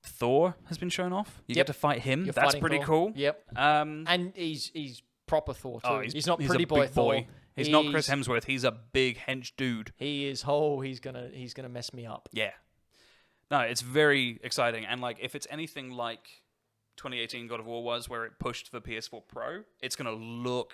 Thor has been shown off. You get to fight him. That's pretty cool. Yep. And he's proper Thor too. Oh, he's not pretty boy Thor. He's not Chris Hemsworth. He's a big hench dude. He is. Oh, he's gonna mess me up. Yeah. No, it's very exciting, and like if it's anything like 2018 God of War was, where it pushed the PS4 Pro, it's gonna look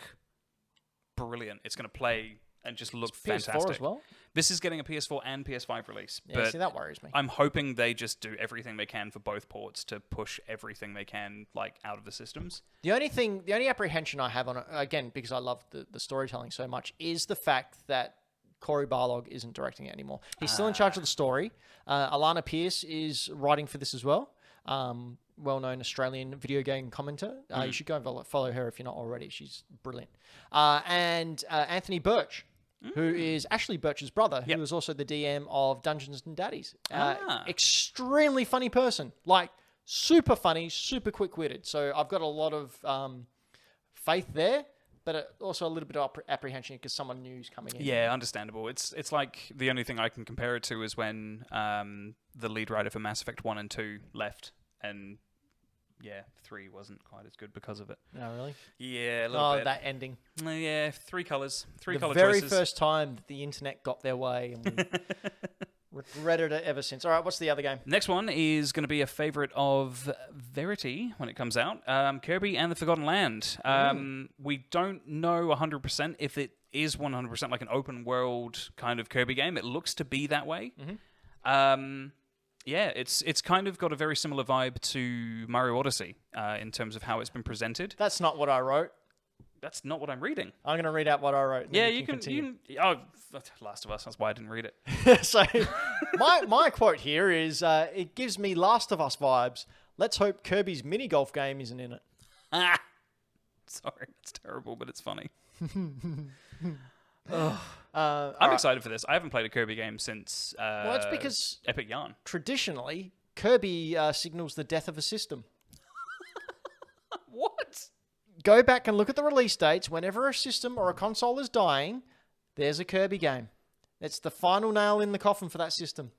brilliant. It's gonna play and just look fantastic. PS4 as well. This is getting a PS4 and PS5 release. Yeah, but see, that worries me. I'm hoping they just do everything they can for both ports to push everything they can like out of the systems. The only apprehension I have on it, again, because I love the storytelling so much, is the fact that Cory Barlog isn't directing it anymore. He's still in charge of the story. Alana Pierce is writing for this as well. Well-known Australian video game commentator. You should go and follow her if you're not already. She's brilliant. And Anthony Birch, who is Ashley Birch's brother, who is also the DM of Dungeons and Daddies. Extremely funny person. Like, super funny, super quick-witted. So I've got a lot of faith there, but also a little bit of apprehension because someone new's coming in. Yeah, understandable. It's like the only thing I can compare it to is when the lead writer for Mass Effect 1 and 2 left, and 3 wasn't quite as good because of it. No, really? Yeah, a little bit. Oh, that ending. Yeah, 3 colours. The colour very choices. first time that the internet got their way, and we regretted it ever since. All right, what's the other game? Next one is going to be a favourite of Verity when it comes out. Kirby and the Forgotten Land. We don't know 100% if it is 100% like an open world kind of Kirby game. It looks to be that way. Yeah, it's kind of got a very similar vibe to Mario Odyssey in terms of how it's been presented. That's not what I wrote. That's not what I'm reading. I'm going to read out what I wrote. Yeah, you can. Oh, Last of Us. That's why I didn't read it. So, my quote here is, it gives me Last of Us vibes. Let's hope Kirby's mini golf game isn't in it. Sorry, it's terrible, but it's funny. I'm I'm excited for this. I haven't played a Kirby game since Well, it's because Epic Yarn. traditionally, Kirby signals the death of a system. What? Go back and look at the release dates. Whenever a system or a console is dying, there's a Kirby game. It's the final nail in the coffin for that system.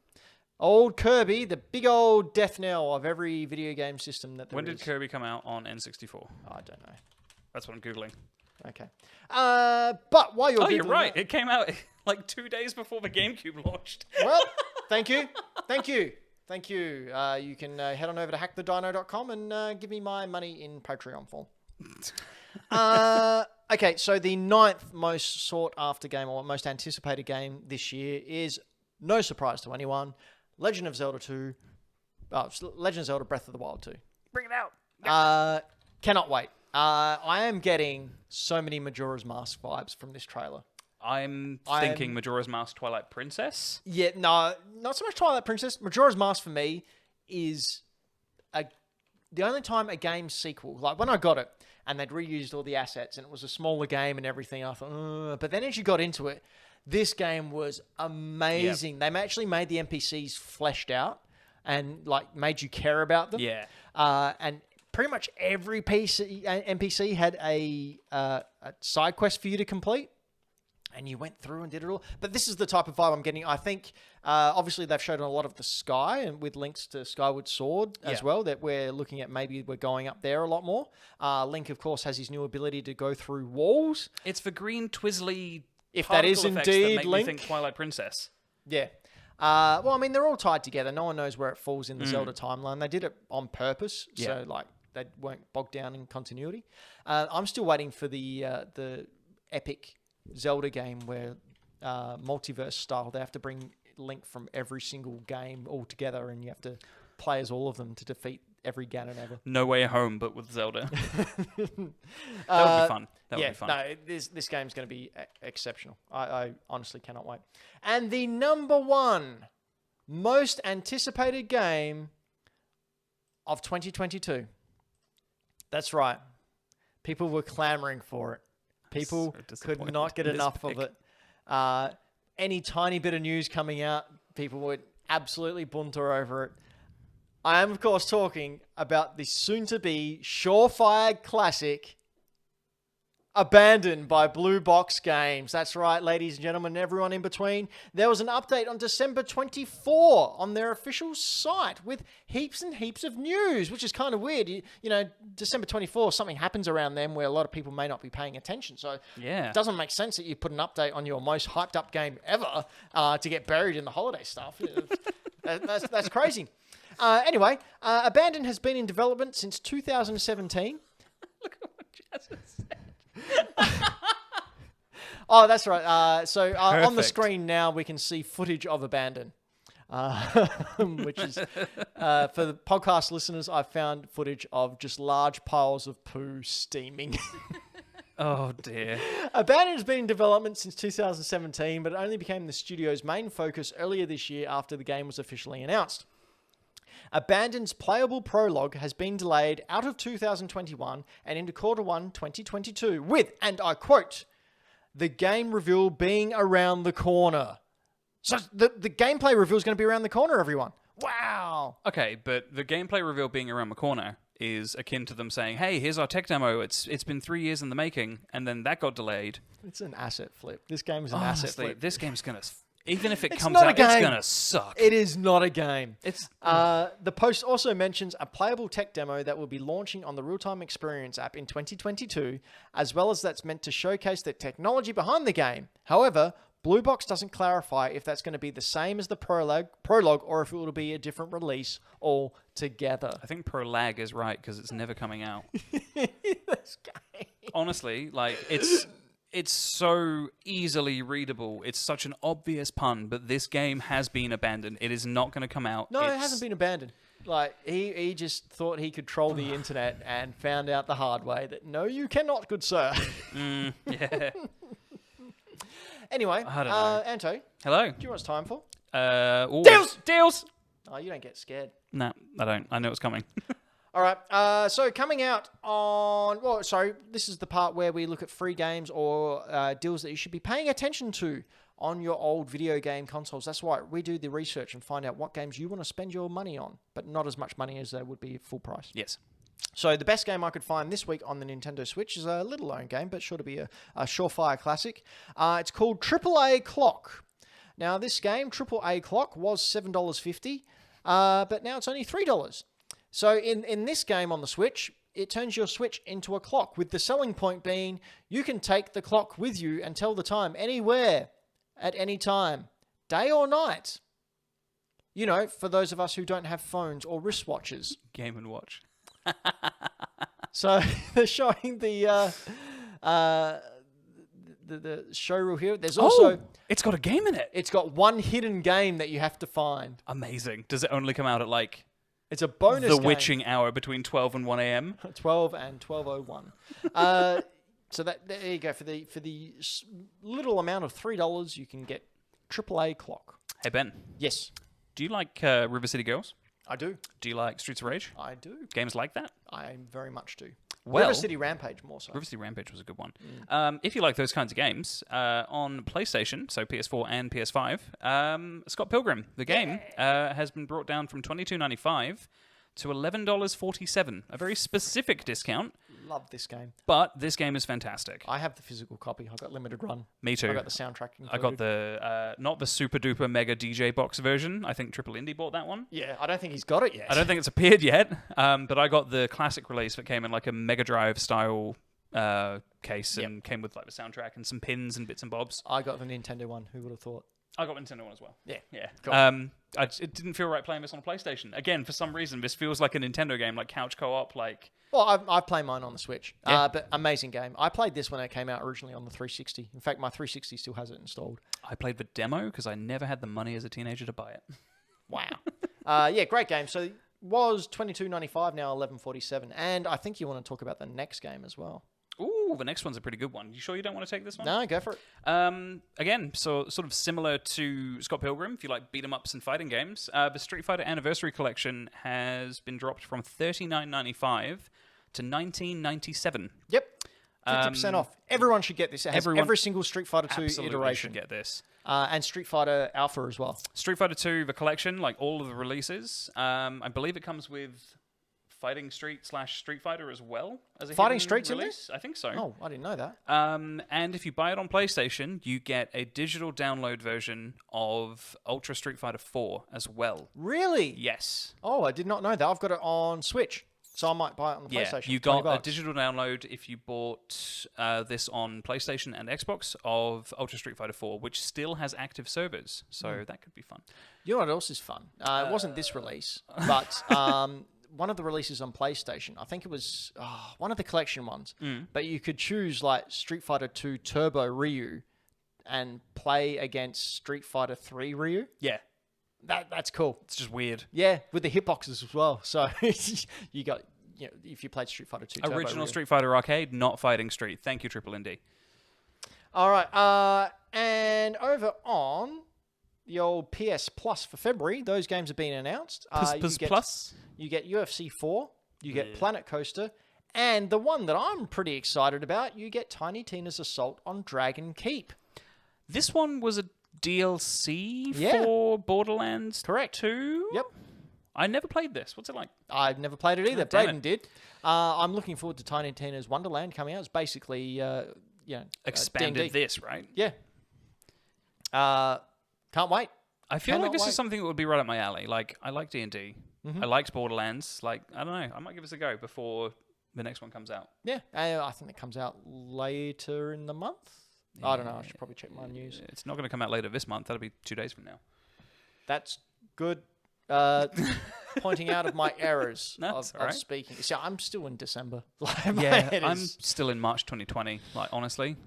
Old Kirby, the big old death knell of every video game system that there When is. did Kirby come out on N64? Oh, I don't know. That's what I'm Googling. Okay. But while you're Oh, you're Googling right. that- It came out like 2 days before the GameCube launched. Well, thank you. Thank you. Thank you. You can head on over to hackthedino.com and give me my money in Patreon form. Okay, so the 9th most sought after game or most anticipated game this year is, no surprise to anyone, Legend of Zelda 2. Legend of Zelda Breath of the Wild 2. Bring it out. Cannot wait. I am getting so many Majora's Mask vibes from this trailer. I'm thinking Majora's Mask Twilight Princess. Yeah, no, not so much Twilight Princess. Majora's Mask for me is the only time a game sequel, like when I got it and they'd reused all the assets and it was a smaller game and everything, I thought, but then as you got into it, this game was amazing. Yep. They actually made the NPCs fleshed out and like made you care about them. Yeah. And pretty much every NPC had a side quest for you to complete. And you went through and did it all. But this is the type of vibe I'm getting. I think, obviously, they've shown a lot of the sky and with links to Skyward Sword as well, that we're looking at maybe we're going up there a lot more. Link, of course, has his new ability to go through walls. It's for green twizzly. If that is indeed that make Link. me think Twilight Princess. Yeah. Well, I mean, they're all tied together. No one knows where it falls in the Zelda timeline. They did it on purpose, so like they weren't bogged down in continuity. I'm still waiting for the epic Zelda game where multiverse style, they have to bring Link from every single game all together and you have to play as all of them to defeat every Ganon ever. No Way Home, but with Zelda. That would be fun. That would be fun. No, this game's going to be exceptional. I honestly cannot wait. And the number one most anticipated game of 2022. That's right. People were clamoring for it. People could not get enough of it. Any tiny bit of news coming out, people would absolutely bunter over it. I am, of course, talking about the soon-to-be surefire classic, Abandoned by Blue Box Games. That's right, ladies and gentlemen, and everyone in between. There was an update on December 24 on their official site with heaps and heaps of news, which is kind of weird. You know, December 24, something happens around them where a lot of people may not be paying attention. So it doesn't make sense that you put an update on your most hyped up game ever to get buried in the holiday stuff. That's crazy. Anyway, Abandoned has been in development since 2017. Look at what Jazz has said. Oh, that's right. So on the screen now, we can see footage of Abandon, which is, for the podcast listeners, I found footage of just large piles of poo steaming. Oh, dear. Abandon has been in development since 2017, but it only became the studio's main focus earlier this year after the game was officially announced. Abandoned's playable prologue has been delayed out of 2021 and into Q1 2022 with, and I quote, the game reveal being around the corner. So the gameplay reveal is going to be around the corner, everyone. Wow. Okay, but the gameplay reveal being around the corner is akin to them saying, hey, here's our tech demo. It's been 3 years in the making, and then that got delayed. It's an asset flip. This game is an Honestly, asset flip. this game's going to... Even if it comes not a out, it's game. going to suck. It is not a game. It's The post also mentions a playable tech demo that will be launching on the Real-Time Experience app in 2022, as well as that's meant to showcase the technology behind the game. However, Blue Box doesn't clarify if that's going to be the same as the prologue or if it will be a different release altogether. I think ProLag is right because it's never coming out. This game. Honestly, like it's so easily readable. It's such an obvious pun, but this game has been abandoned. It is not going to come out. No, it hasn't been abandoned. Like, he just thought he could troll the internet and found out the hard way that, no, you cannot, good sir. Yeah. Anyway, I don't know. Anto, Hello. do you know what it's time for? Deals! Oh, you don't get scared. No, I don't. I know it's coming. All right. So coming out on... Well, sorry. This is the part where we look at free games or deals that you should be paying attention to on your old video game consoles. That's why we do the research and find out what games you want to spend your money on, but not as much money as would be full price. Yes. So the best game I could find this week on the Nintendo Switch is a little-known game, but sure to be a surefire classic. It's called AAA Clock. Now, this game, AAA Clock, was $7.50, but now it's only $3. So in this game on the Switch, it turns your Switch into a clock, with the selling point being you can take the clock with you and tell the time anywhere, at any time, day or night. You know, for those of us who don't have phones or wristwatches. Game and Watch. So they're showing the show reel here. There's also... it's got a game in it. It's got one hidden game that you have to find. Amazing. Does it only come out at like... It's a bonus the game. witching hour between 12 and 1 a.m.? 12 and 12:01. So there you go. For the little amount of $3, you can get AAA Clock. Hey, Ben. Yes, Do you like River City Girls? I do. Do you like Streets of Rage? I do. Games like that? I very much do. Well, River City Rampage more so. River City Rampage was a good one. If you like those kinds of games, on PlayStation, so PS4 and PS5, Scott Pilgrim, the game, has been brought down from $22.95 to $11.47. A very specific discount, Love this game. but this game is fantastic. I have the physical copy. I got limited run. Me too. I got the soundtrack included. I got the, not the super duper mega DJ box version. I think Triple Indie bought that one. Yeah, I don't think he's got it yet. I don't think it's appeared yet, but I got the classic release that came in like a Mega Drive style case and came with like the soundtrack and some pins and bits and bobs. I got the Nintendo one. Who would have thought? I got Nintendo one as well. Yeah. Yeah. Cool. It didn't feel right playing this on a PlayStation. Again, for some reason, this feels like a Nintendo game, like couch co-op, like... Well, I play mine on the Switch, Yeah. but amazing game. I played this when it came out originally on the 360. In fact, my 360 still has it installed. I played the demo because I never had the money as a teenager to buy it. Wow. Yeah, great game. So it was $22.95, now $11.47. And I think you want to talk about the next game as well. Ooh, the next one's a pretty good one. You sure you don't want to take this one? No, go for it. Again, so sort of similar to Scott Pilgrim, if you like beat 'em ups and fighting games, the Street Fighter Anniversary Collection has been dropped from $39.95 to $19.97. Yep. 50% off. Everyone should get this. It has every single Street Fighter 2 Absolutely iteration. should get this. And Street Fighter Alpha as well. Street Fighter 2, the collection, like all of the releases. I believe it comes with Fighting Street / Street Fighter as well as a Fighting hidden Street's release. I think so. Oh, I didn't know that. And if you buy it on PlayStation, you get a digital download version of Ultra Street Fighter 4 as well. Really? Yes. Oh, I did not know that. I've got it on Switch, so I might buy it on the PlayStation. You got a $20. digital download if you bought this on PlayStation and Xbox of Ultra Street Fighter 4, which still has active servers, so that could be fun. You know what else is fun? It wasn't this release, but one of the releases on PlayStation, I think it was one of the collection ones, but you could choose like Street Fighter 2 Turbo Ryu and play against Street Fighter 3 Ryu. Yeah. That's cool. It's just weird. Yeah, with the hitboxes as well. So you got, if you played Street Fighter 2 Turbo Original Ryu. Street Fighter Arcade, not Fighting Street. Thank you, Triple Indie. All right. And over on the old PS Plus for February, those games have been announced. Plus? You get UFC 4, you get Planet Coaster, and the one that I'm pretty excited about, you get Tiny Tina's Assault on Dragon Keep. This one was a DLC Yeah. for Borderlands Correct. 2? Yep. I never played this. What's it like? I've never played it either. God damn Braden did. I'm looking forward to Tiny Tina's Wonderland coming out. It's basically, Expanded D&D. this, right? Yeah. Can't wait. I feel like Cannot this wait. is something that would be right up my alley. Like, I like D&D. I liked Borderlands. Like, I don't know. I might give this a go before the next one comes out. Yeah, I think it comes out later in the month. I don't know. I should probably check my news. It's not going to come out later this month. That'll be 2 days from now. That's good. Pointing out of my errors That's of all right. speaking. See, I'm still in December. Like, my Yeah, head I'm is- still in March 2020. Like, honestly,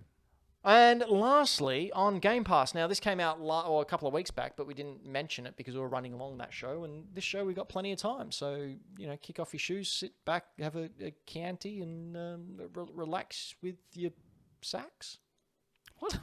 And lastly, on Game Pass. Now, this came out a couple of weeks back, but we didn't mention it because we were running along that show. And this show, we got plenty of time. So, kick off your shoes, sit back, have a Chianti, and relax with your sacks. What?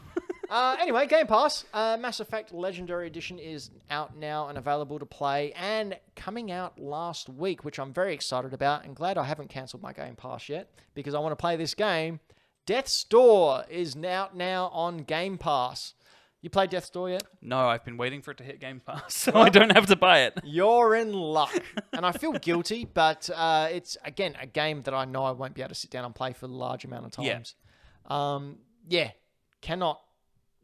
Anyway, Game Pass. Mass Effect Legendary Edition is out now and available to play. And coming out last week, which I'm very excited about. And glad I haven't cancelled my Game Pass yet because I want to play this game. Death's Door is now on Game Pass. You played Death's Door yet? No, I've been waiting for it to hit Game Pass, so I don't have to buy it. You're in luck. And I feel guilty, but it's, again, a game that I know I won't be able to sit down and play for a large amount of times. Cannot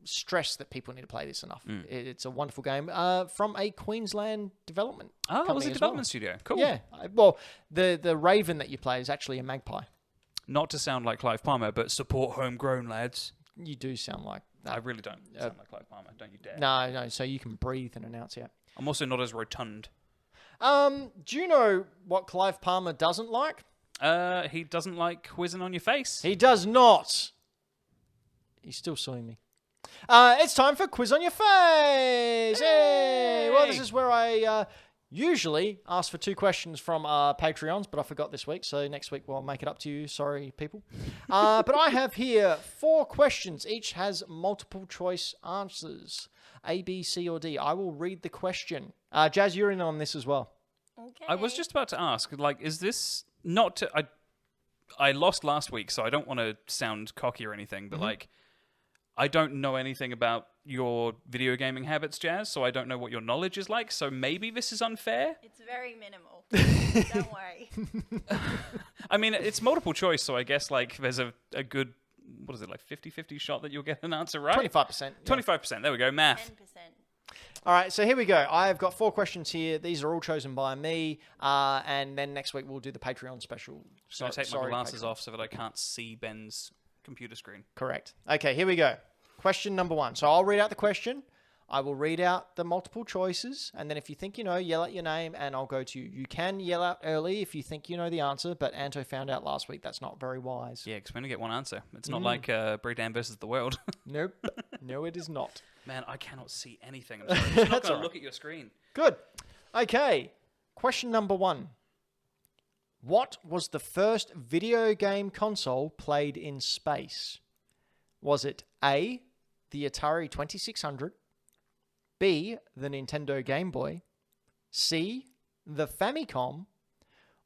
stress that people need to play this enough. It's a wonderful game from a Queensland development Oh, it was a company as development studio. Cool. Yeah. Well, the Raven that you play is actually a magpie. Not to sound like Clive Palmer, but support homegrown, lads. You do sound like that. I really don't sound like Clive Palmer. Don't you dare. No, so you can breathe and announce it. I'm also not as rotund. Do you know what Clive Palmer doesn't like? He doesn't like whizzing on your face. He does not. He's still suing me. It's time for Quiz on Your Face! Hey! Well, this is where I usually ask for 2 questions from our Patreons, but I forgot this week, so next week we'll make it up to you. Sorry, people. But I have here 4 questions. Each has multiple choice answers. A, B, C, or D. I will read the question. Jazz, you're in on this as well. Okay. I was just about to ask, is this not to... I lost last week, so I don't want to sound cocky or anything, but I don't know anything about your video gaming habits, Jazz, so I don't know what your knowledge is like, so maybe this is unfair? It's very minimal. Don't worry. I mean, it's multiple choice, so I guess, there's a good, 50-50 shot that you'll get an answer right? 25%. Yeah. 25%, there we go, math. 10%. All right, so here we go. I've got 4 questions here. These are all chosen by me, and then next week we'll do the Patreon special. Just going to take my Sorry, glasses Patreon. off so that I can't see Ben's computer screen. Correct. Okay, here we go. Question number 1. So I'll read out the question. I will read out the multiple choices, and then if you think you know, yell out your name, and I'll go to you. You can yell out early if you think you know the answer, but Anto found out last week that's not very wise. Yeah, because we only get one answer. It's not like Breakdown versus the World. Nope. No, it is not. Man, I cannot see anything. I'm sorry. I'm just not going to look at your screen. Good. Okay. Question number 1. What was the first video game console played in space? Was it A, the Atari 2600, B, the Nintendo Game Boy, C, the Famicom,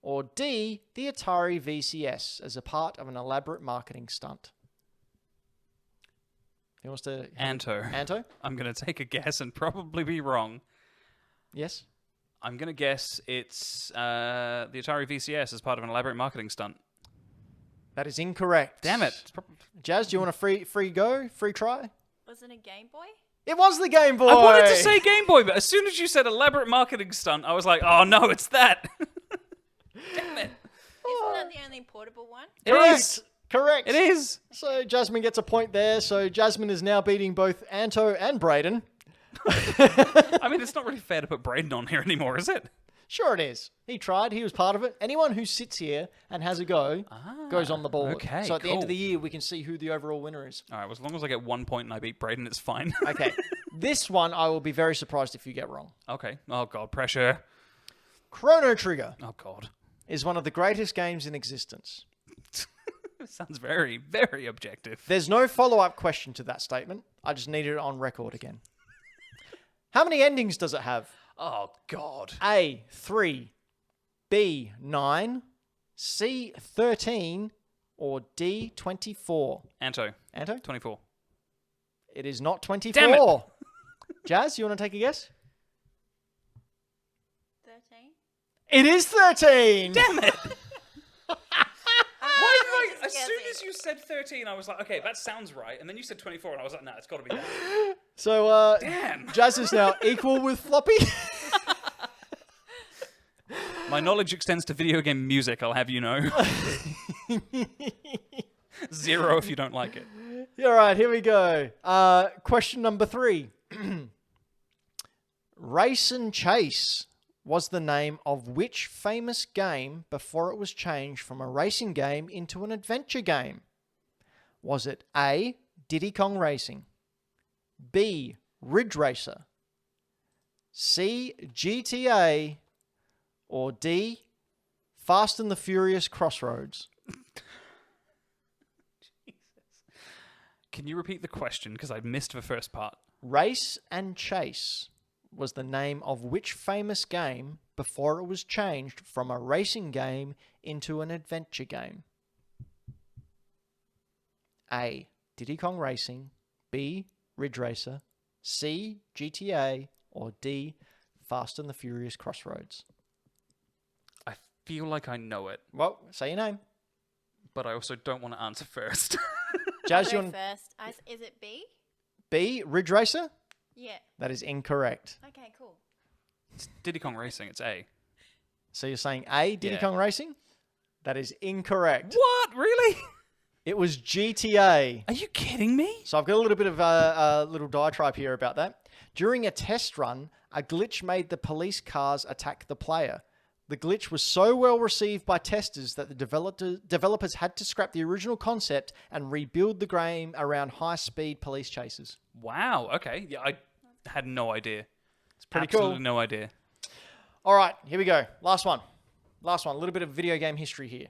or D, the Atari VCS as a part of an elaborate marketing stunt? Who wants to... Anto. Anto? I'm going to take a guess and probably be wrong. Yes? I'm going to guess it's the Atari VCS as part of an elaborate marketing stunt. That is incorrect. Damn it. Jazz, do you want a free go? Free try? Wasn't it Game Boy? It was the Game Boy! I wanted to say Game Boy, but as soon as you said elaborate marketing stunt, I was like, oh no, it's that. Damn it. Isn't that the only portable one? It is. Correct. It is. So Jasmine gets a point there. So Jasmine is now beating both Anto and Brayden. I mean, it's not really fair to put Braden on here anymore, is it? Sure it is. He tried. He was part of it. Anyone who sits here and has a go goes on the board. okay, So at the end of cool. the year, we can see who the overall winner is. All right, well, as long as I get 1 point and I beat Braden, it's fine. Okay. This one, I will be very surprised if you get wrong. Okay. Oh, God, pressure. Chrono Trigger Oh, God. is one of the greatest games in existence. It sounds very, very objective. There's no follow-up question to that statement. I just needed it on record again. How many endings does it have? Oh, God. A, 3, B, 9, C, 13, or D, 24? Anto, Anto? 24. It is not 24. Damn it. Jazz, you want to take a guess? 13? It is 13! Damn it! Why As soon as you said 13, I was like, okay, that sounds right. And then you said 24, and I was like, no, it's got to be that. So, Damn. Jazz is now equal with Floppy. My knowledge extends to video game music, I'll have you know. 0 if you don't like it. All right, here we go. Question number 3. Race and Chase was the name of which famous game before it was changed from a racing game into an adventure game? Was it A, Diddy Kong Racing. B. Ridge Racer. C. GTA. Or D. Fast and the Furious Crossroads. Can you repeat the question? Because I missed the first part. Race and Chase was the name of which famous game before it was changed from a racing game into an adventure game? A. Diddy Kong Racing. B. Ridge Racer. C. GTA. Or D. Fast and the Furious Crossroads. I feel like I know it, Well, say your name. but I also don't want to answer first. Jazz, you I'll want go first. Is it B? B. Ridge Racer? Yeah. That is incorrect. Okay, cool. It's Diddy Kong Racing. It's A. So you're saying A. Diddy Yeah. Kong Racing? That is incorrect. What? Really? It was GTA. Are you kidding me? So I've got a little bit of a little diatribe here about that. During a test run, a glitch made the police cars attack the player. The glitch was so well received by testers that the developers had to scrap the original concept and rebuild the game around high-speed police chases. Wow. Okay. Yeah, I had no idea. It's pretty Absolutely cool. no idea. All right, here we go. Last one. A little bit of video game history here.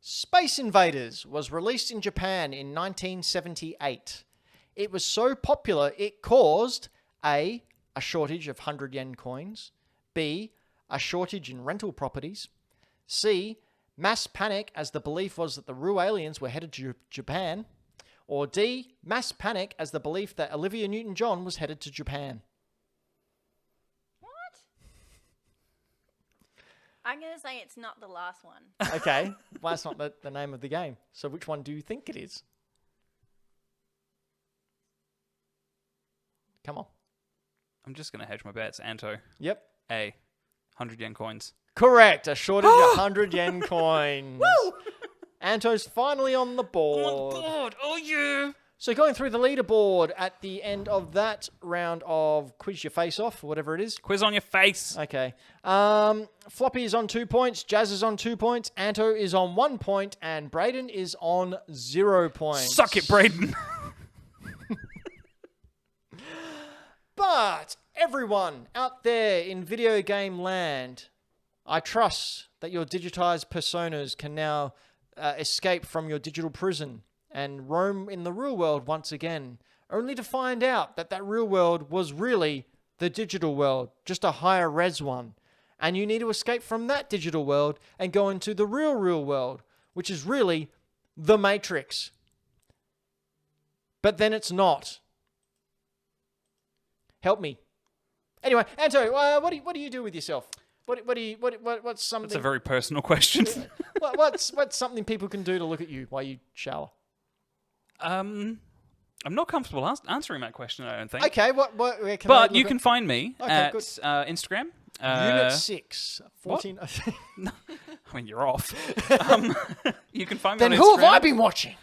Space Invaders was released in Japan in 1978. It was so popular it caused A. a shortage of 100 yen coins. B. a shortage in rental properties. C. mass panic as the belief was that the real aliens were headed to Japan. Or D. mass panic as the belief that Olivia Newton-John was headed to Japan. What? I'm going to say it's not the last one. Okay, well, that's not the name of the game. So which one do you think it is? Come on. I'm just going to hedge my bets. Anto. Yep. A. 100 yen coins. Correct. A shortage of 100 yen coins. Woo! Anto's finally on the board. Oh, yeah. So going through the leaderboard at the end of that round of Quiz Your Face Off, or whatever it is. Quiz on your face. Okay. Floppy is on 2 points. Jazz is on 2 points. Anto is on 1 point. And Brayden is on 0 points. Suck it, Brayden. But everyone out there in video game land, I trust that your digitized personas can now escape from your digital prison and roam in the real world once again, only to find out that that real world was really the digital world, just a higher res one. And you need to escape from that digital world and go into the real world, which is really the Matrix. But then it's not. Help me. Anyway, Anto, what do you do with yourself? What's something? That's a very personal question. what's something people can do to look at you while you shower? I'm not comfortable answering that question, I don't think. Okay, where can But I you look can find me Okay, at good. Instagram. Unit 6, 14. I mean, you're off. You can find me Then on who Instagram. have I been watching?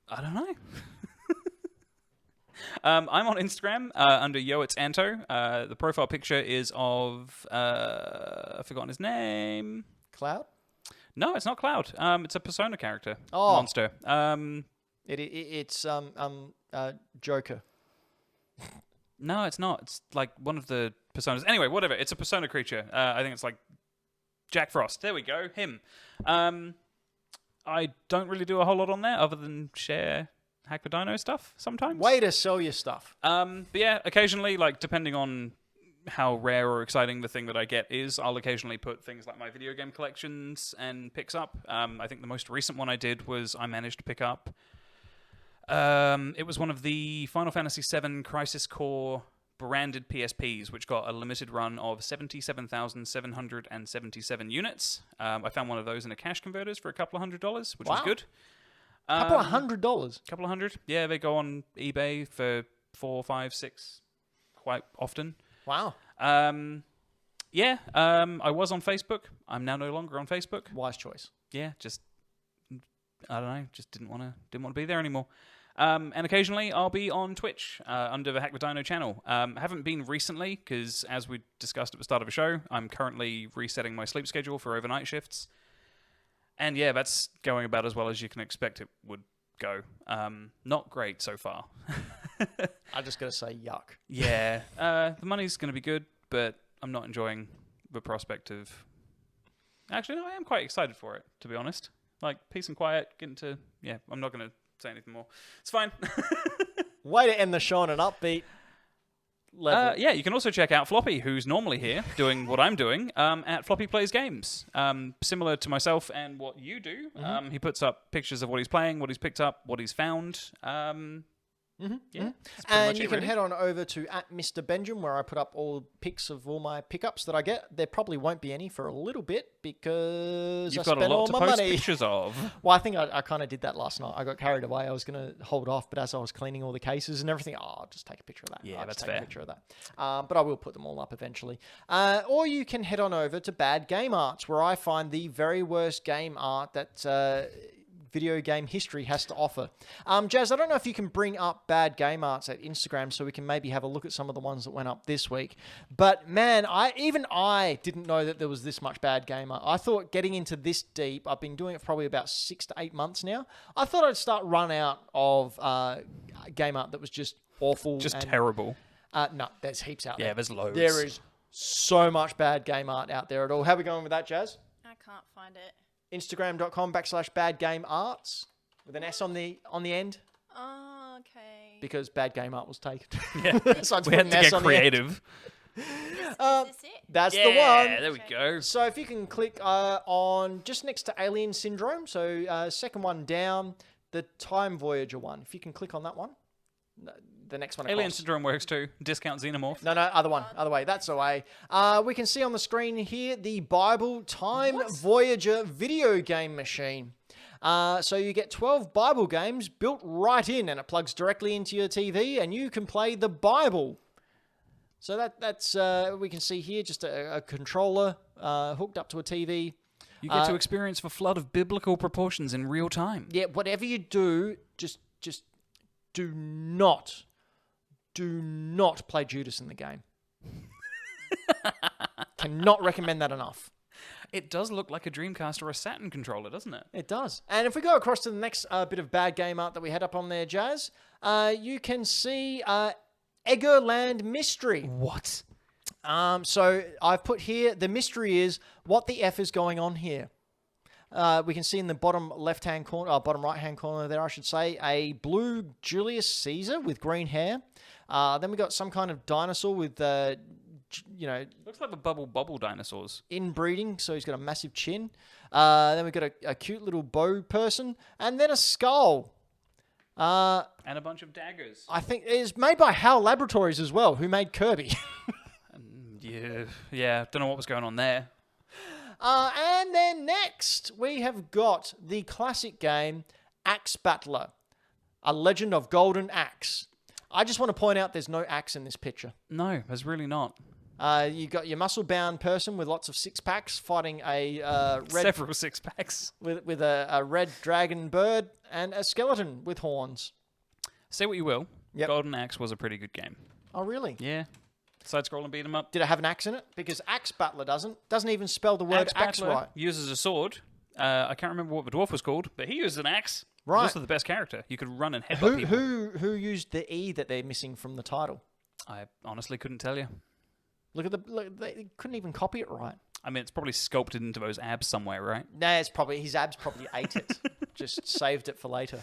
I don't know. I'm on Instagram under Yo It's Anto. The profile picture is of I've forgotten his name. Cloud? No, it's not Cloud. It's a Persona character. Oh. Monster. It's Joker. No, it's not. It's like one of the Personas. Anyway, whatever. It's a Persona creature. I think it's like Jack Frost. There we go. Him. I don't really do a whole lot on there other than share Hack The Dino stuff sometimes. Way to sell your stuff. But yeah, occasionally, like depending on how rare or exciting the thing that I get is, I'll occasionally put things like my video game collections and picks up. I think the most recent one I did was I managed to pick up. It was one of the Final Fantasy VII Crisis Core branded PSPs, which got a limited run of 77,777 units. I found one of those in a cash converters for a couple of $100, which was Wow. good. Couple of $100. Couple of hundred. Yeah, they go on eBay for 4, 5, 6 quite often. Wow. I was on Facebook. I'm now no longer on Facebook. Wise choice. Yeah, just I don't know, just didn't want to be there anymore. And occasionally I'll be on Twitch under the Hack The Dino channel. Haven't been recently because, as we discussed at the start of the show, I'm currently resetting my sleep schedule for overnight shifts. And yeah, that's going about as well as you can expect it would go. Not great so far. I just gotta say, yuck. Yeah, the money's going to be good, but I'm not enjoying the prospect of... Actually, no, I am quite excited for it, to be honest. Like, peace and quiet, getting to... Yeah, I'm not going to say anything more. It's fine. Way to end the show on an upbeat level. Yeah, you can also check out Floppy, who's normally here doing what I'm doing, at Floppy Plays Games. Similar to myself and what you do. He puts up pictures of what he's playing, what he's picked up, what he's found. Yeah, and you can head on over to @Mr. Benjamin, where I put up all pics of all my pickups that I get. There probably won't be any for a little bit because You've I got a spent lot all to my post money. pictures of. Well, I think I kind of did that last night. I got carried away. I was going to hold off, but as I was cleaning all the cases and everything, I'll just take a picture of that. Yeah, I'll that's just take fair. a picture of that. But I will put them all up eventually. Or you can head on over to Bad Game Arts, where I find the very worst game art that video game history has to offer. Jazz, I don't know if you can bring up Bad Game Arts at Instagram so we can maybe have a look at some of the ones that went up this week. But man, I didn't know that there was this much bad game art. I thought getting into this deep, I've been doing it for probably about 6 to 8 months now. I thought I'd start run out of game art that was just awful. Just and, terrible. No, there's heaps out there. Yeah, there's loads. There is so much bad game art out there at all. How are we going with that, Jazz? I can't find it. Instagram.com/badgamearts with an S on the end Oh, okay. because bad game art was taken. Yeah. So I just We put had an to S get on the end. creative. Is this it? That's the Yeah, one. there we go. So if you can click on just next to Alien Syndrome, so second one down, the Time Voyager one. If you can click on that one, the next one. Alien across. Syndrome works too. Discount Xenomorph. No, other one. Other way. That's the way. We can see on the screen here the Bible Time Voyager video game machine. So you get 12 Bible games built right in, and it plugs directly into your TV, and you can play the Bible. So that's we can see here just a controller hooked up to a TV. You get to experience the flood of biblical proportions in real time. Yeah, whatever you do, just do not play Judas in the game. Cannot recommend that enough. It does look like a Dreamcast or a Saturn controller, doesn't it? It does. And if we go across to the next bit of bad game art that we had up on there, Jazz, you can see Eggerland Mystery. What? So I've put here, the mystery is, what the F is going on here? We can see in the bottom left-hand corner, bottom right-hand corner there, I should say, a blue Julius Caesar with green hair. Then we got some kind of dinosaur with, Looks like the bubble dinosaurs. inbreeding, so he's got a massive chin. Then we've got a cute little bow person, and then a skull. And a bunch of daggers. I think it's made by HAL Laboratories as well, who made Kirby. Yeah. Don't know what was going on there. And then next, we have got the classic game, Axe Battler, A Legend of Golden Axe. I just want to point out there's no axe in this picture. No, there's really not. You got your muscle-bound person with lots of six-packs fighting a red Several six-packs. with a red dragon bird and a skeleton with horns. Say what you will. Yep. Golden Axe was a pretty good game. Oh, really? Yeah. Side-scroll and beat 'em up. Did it have an axe in it? Because Axe Battler doesn't even spell the word axe Battler right. uses a sword. I can't remember what the dwarf was called, but he used an axe. Right. He's also the best character. You could run and headbutt people. Who used the E that they're missing from the title? I honestly couldn't tell you. Look, they couldn't even copy it right. I mean, it's probably sculpted into those abs somewhere, right? Nah, it's probably his abs probably ate it. Just saved it for later.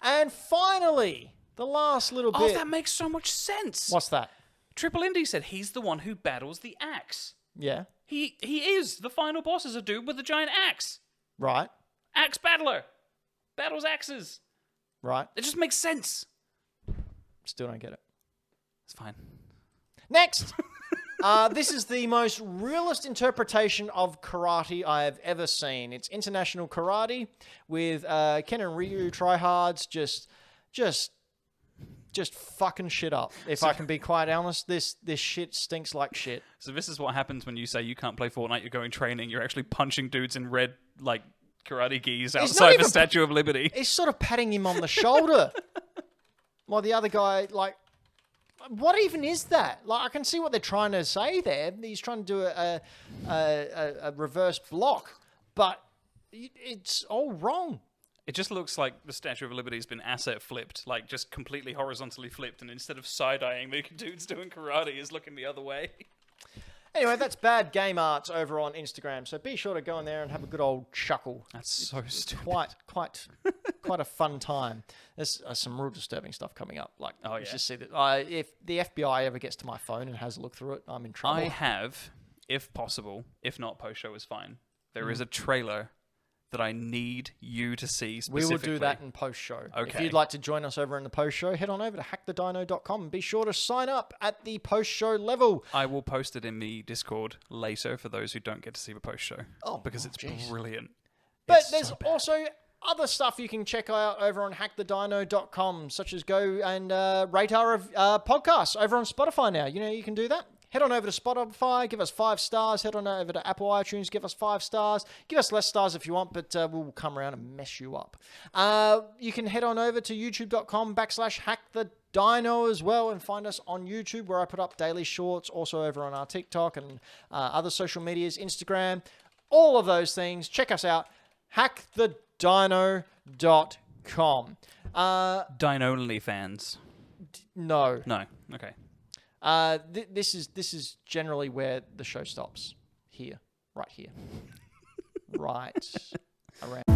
And finally, the last little bit. Oh, that makes so much sense. What's that? Triple Indy said he's the one who battles the axe. Yeah. He is. The final boss is a dude with a giant axe. Right. Axe battler. Battles axes. Right. It just makes sense. Still don't get it. It's fine. Next. This is the most realist interpretation of karate I have ever seen. It's international karate with Ken and Ryu tryhards just fucking shit up. If I can be quite honest, this shit stinks like shit. So this is what happens when you say you can't play Fortnite, you're going training, you're actually punching dudes in red, like, karate gis not outside even the Statue of Liberty. It's sort of patting him on the shoulder. While the other guy, like, what even is that? Like, I can see what they're trying to say there. He's trying to do a reverse block, but it's all wrong. It just looks like the Statue of Liberty has been asset flipped, like just completely horizontally flipped, and instead of side-eyeing the dudes doing karate, is looking the other way. Anyway, that's Bad Game Arts over on Instagram, so be sure to go in there and have a good old chuckle. That's so stupid. Quite a fun time. There's some real disturbing stuff coming up. Like, Oh, you yeah. just see that if the FBI ever gets to my phone and has a look through it, I'm in trouble. I have, if possible, if not post-show is fine, there is a trailer that I need you to see We specifically. will do that in post-show. If Okay. you'd like to join us over in the post-show, head on over to hackthedino.com and be sure to sign up at the post-show level. I will post it in the Discord later for those who don't get to see the post-show. Because it's jeez. brilliant. But It's there's so bad. also other stuff you can check out over on hackthedino.com, such as go and rate our podcasts over on Spotify now. You know, you can do that. Head on over to Spotify, give us 5 stars. Head on over to Apple iTunes, give us 5 stars. Give us less stars if you want, but we'll come around and mess you up. You can head on over to youtube.com/hackthedino as well and find us on YouTube, where I put up daily shorts, also over on our TikTok and other social medias, Instagram, all of those things. Check us out, hackthedino.com. Dino only fans. No. No. Okay. This is generally where the show stops. Here. Right here. Right around.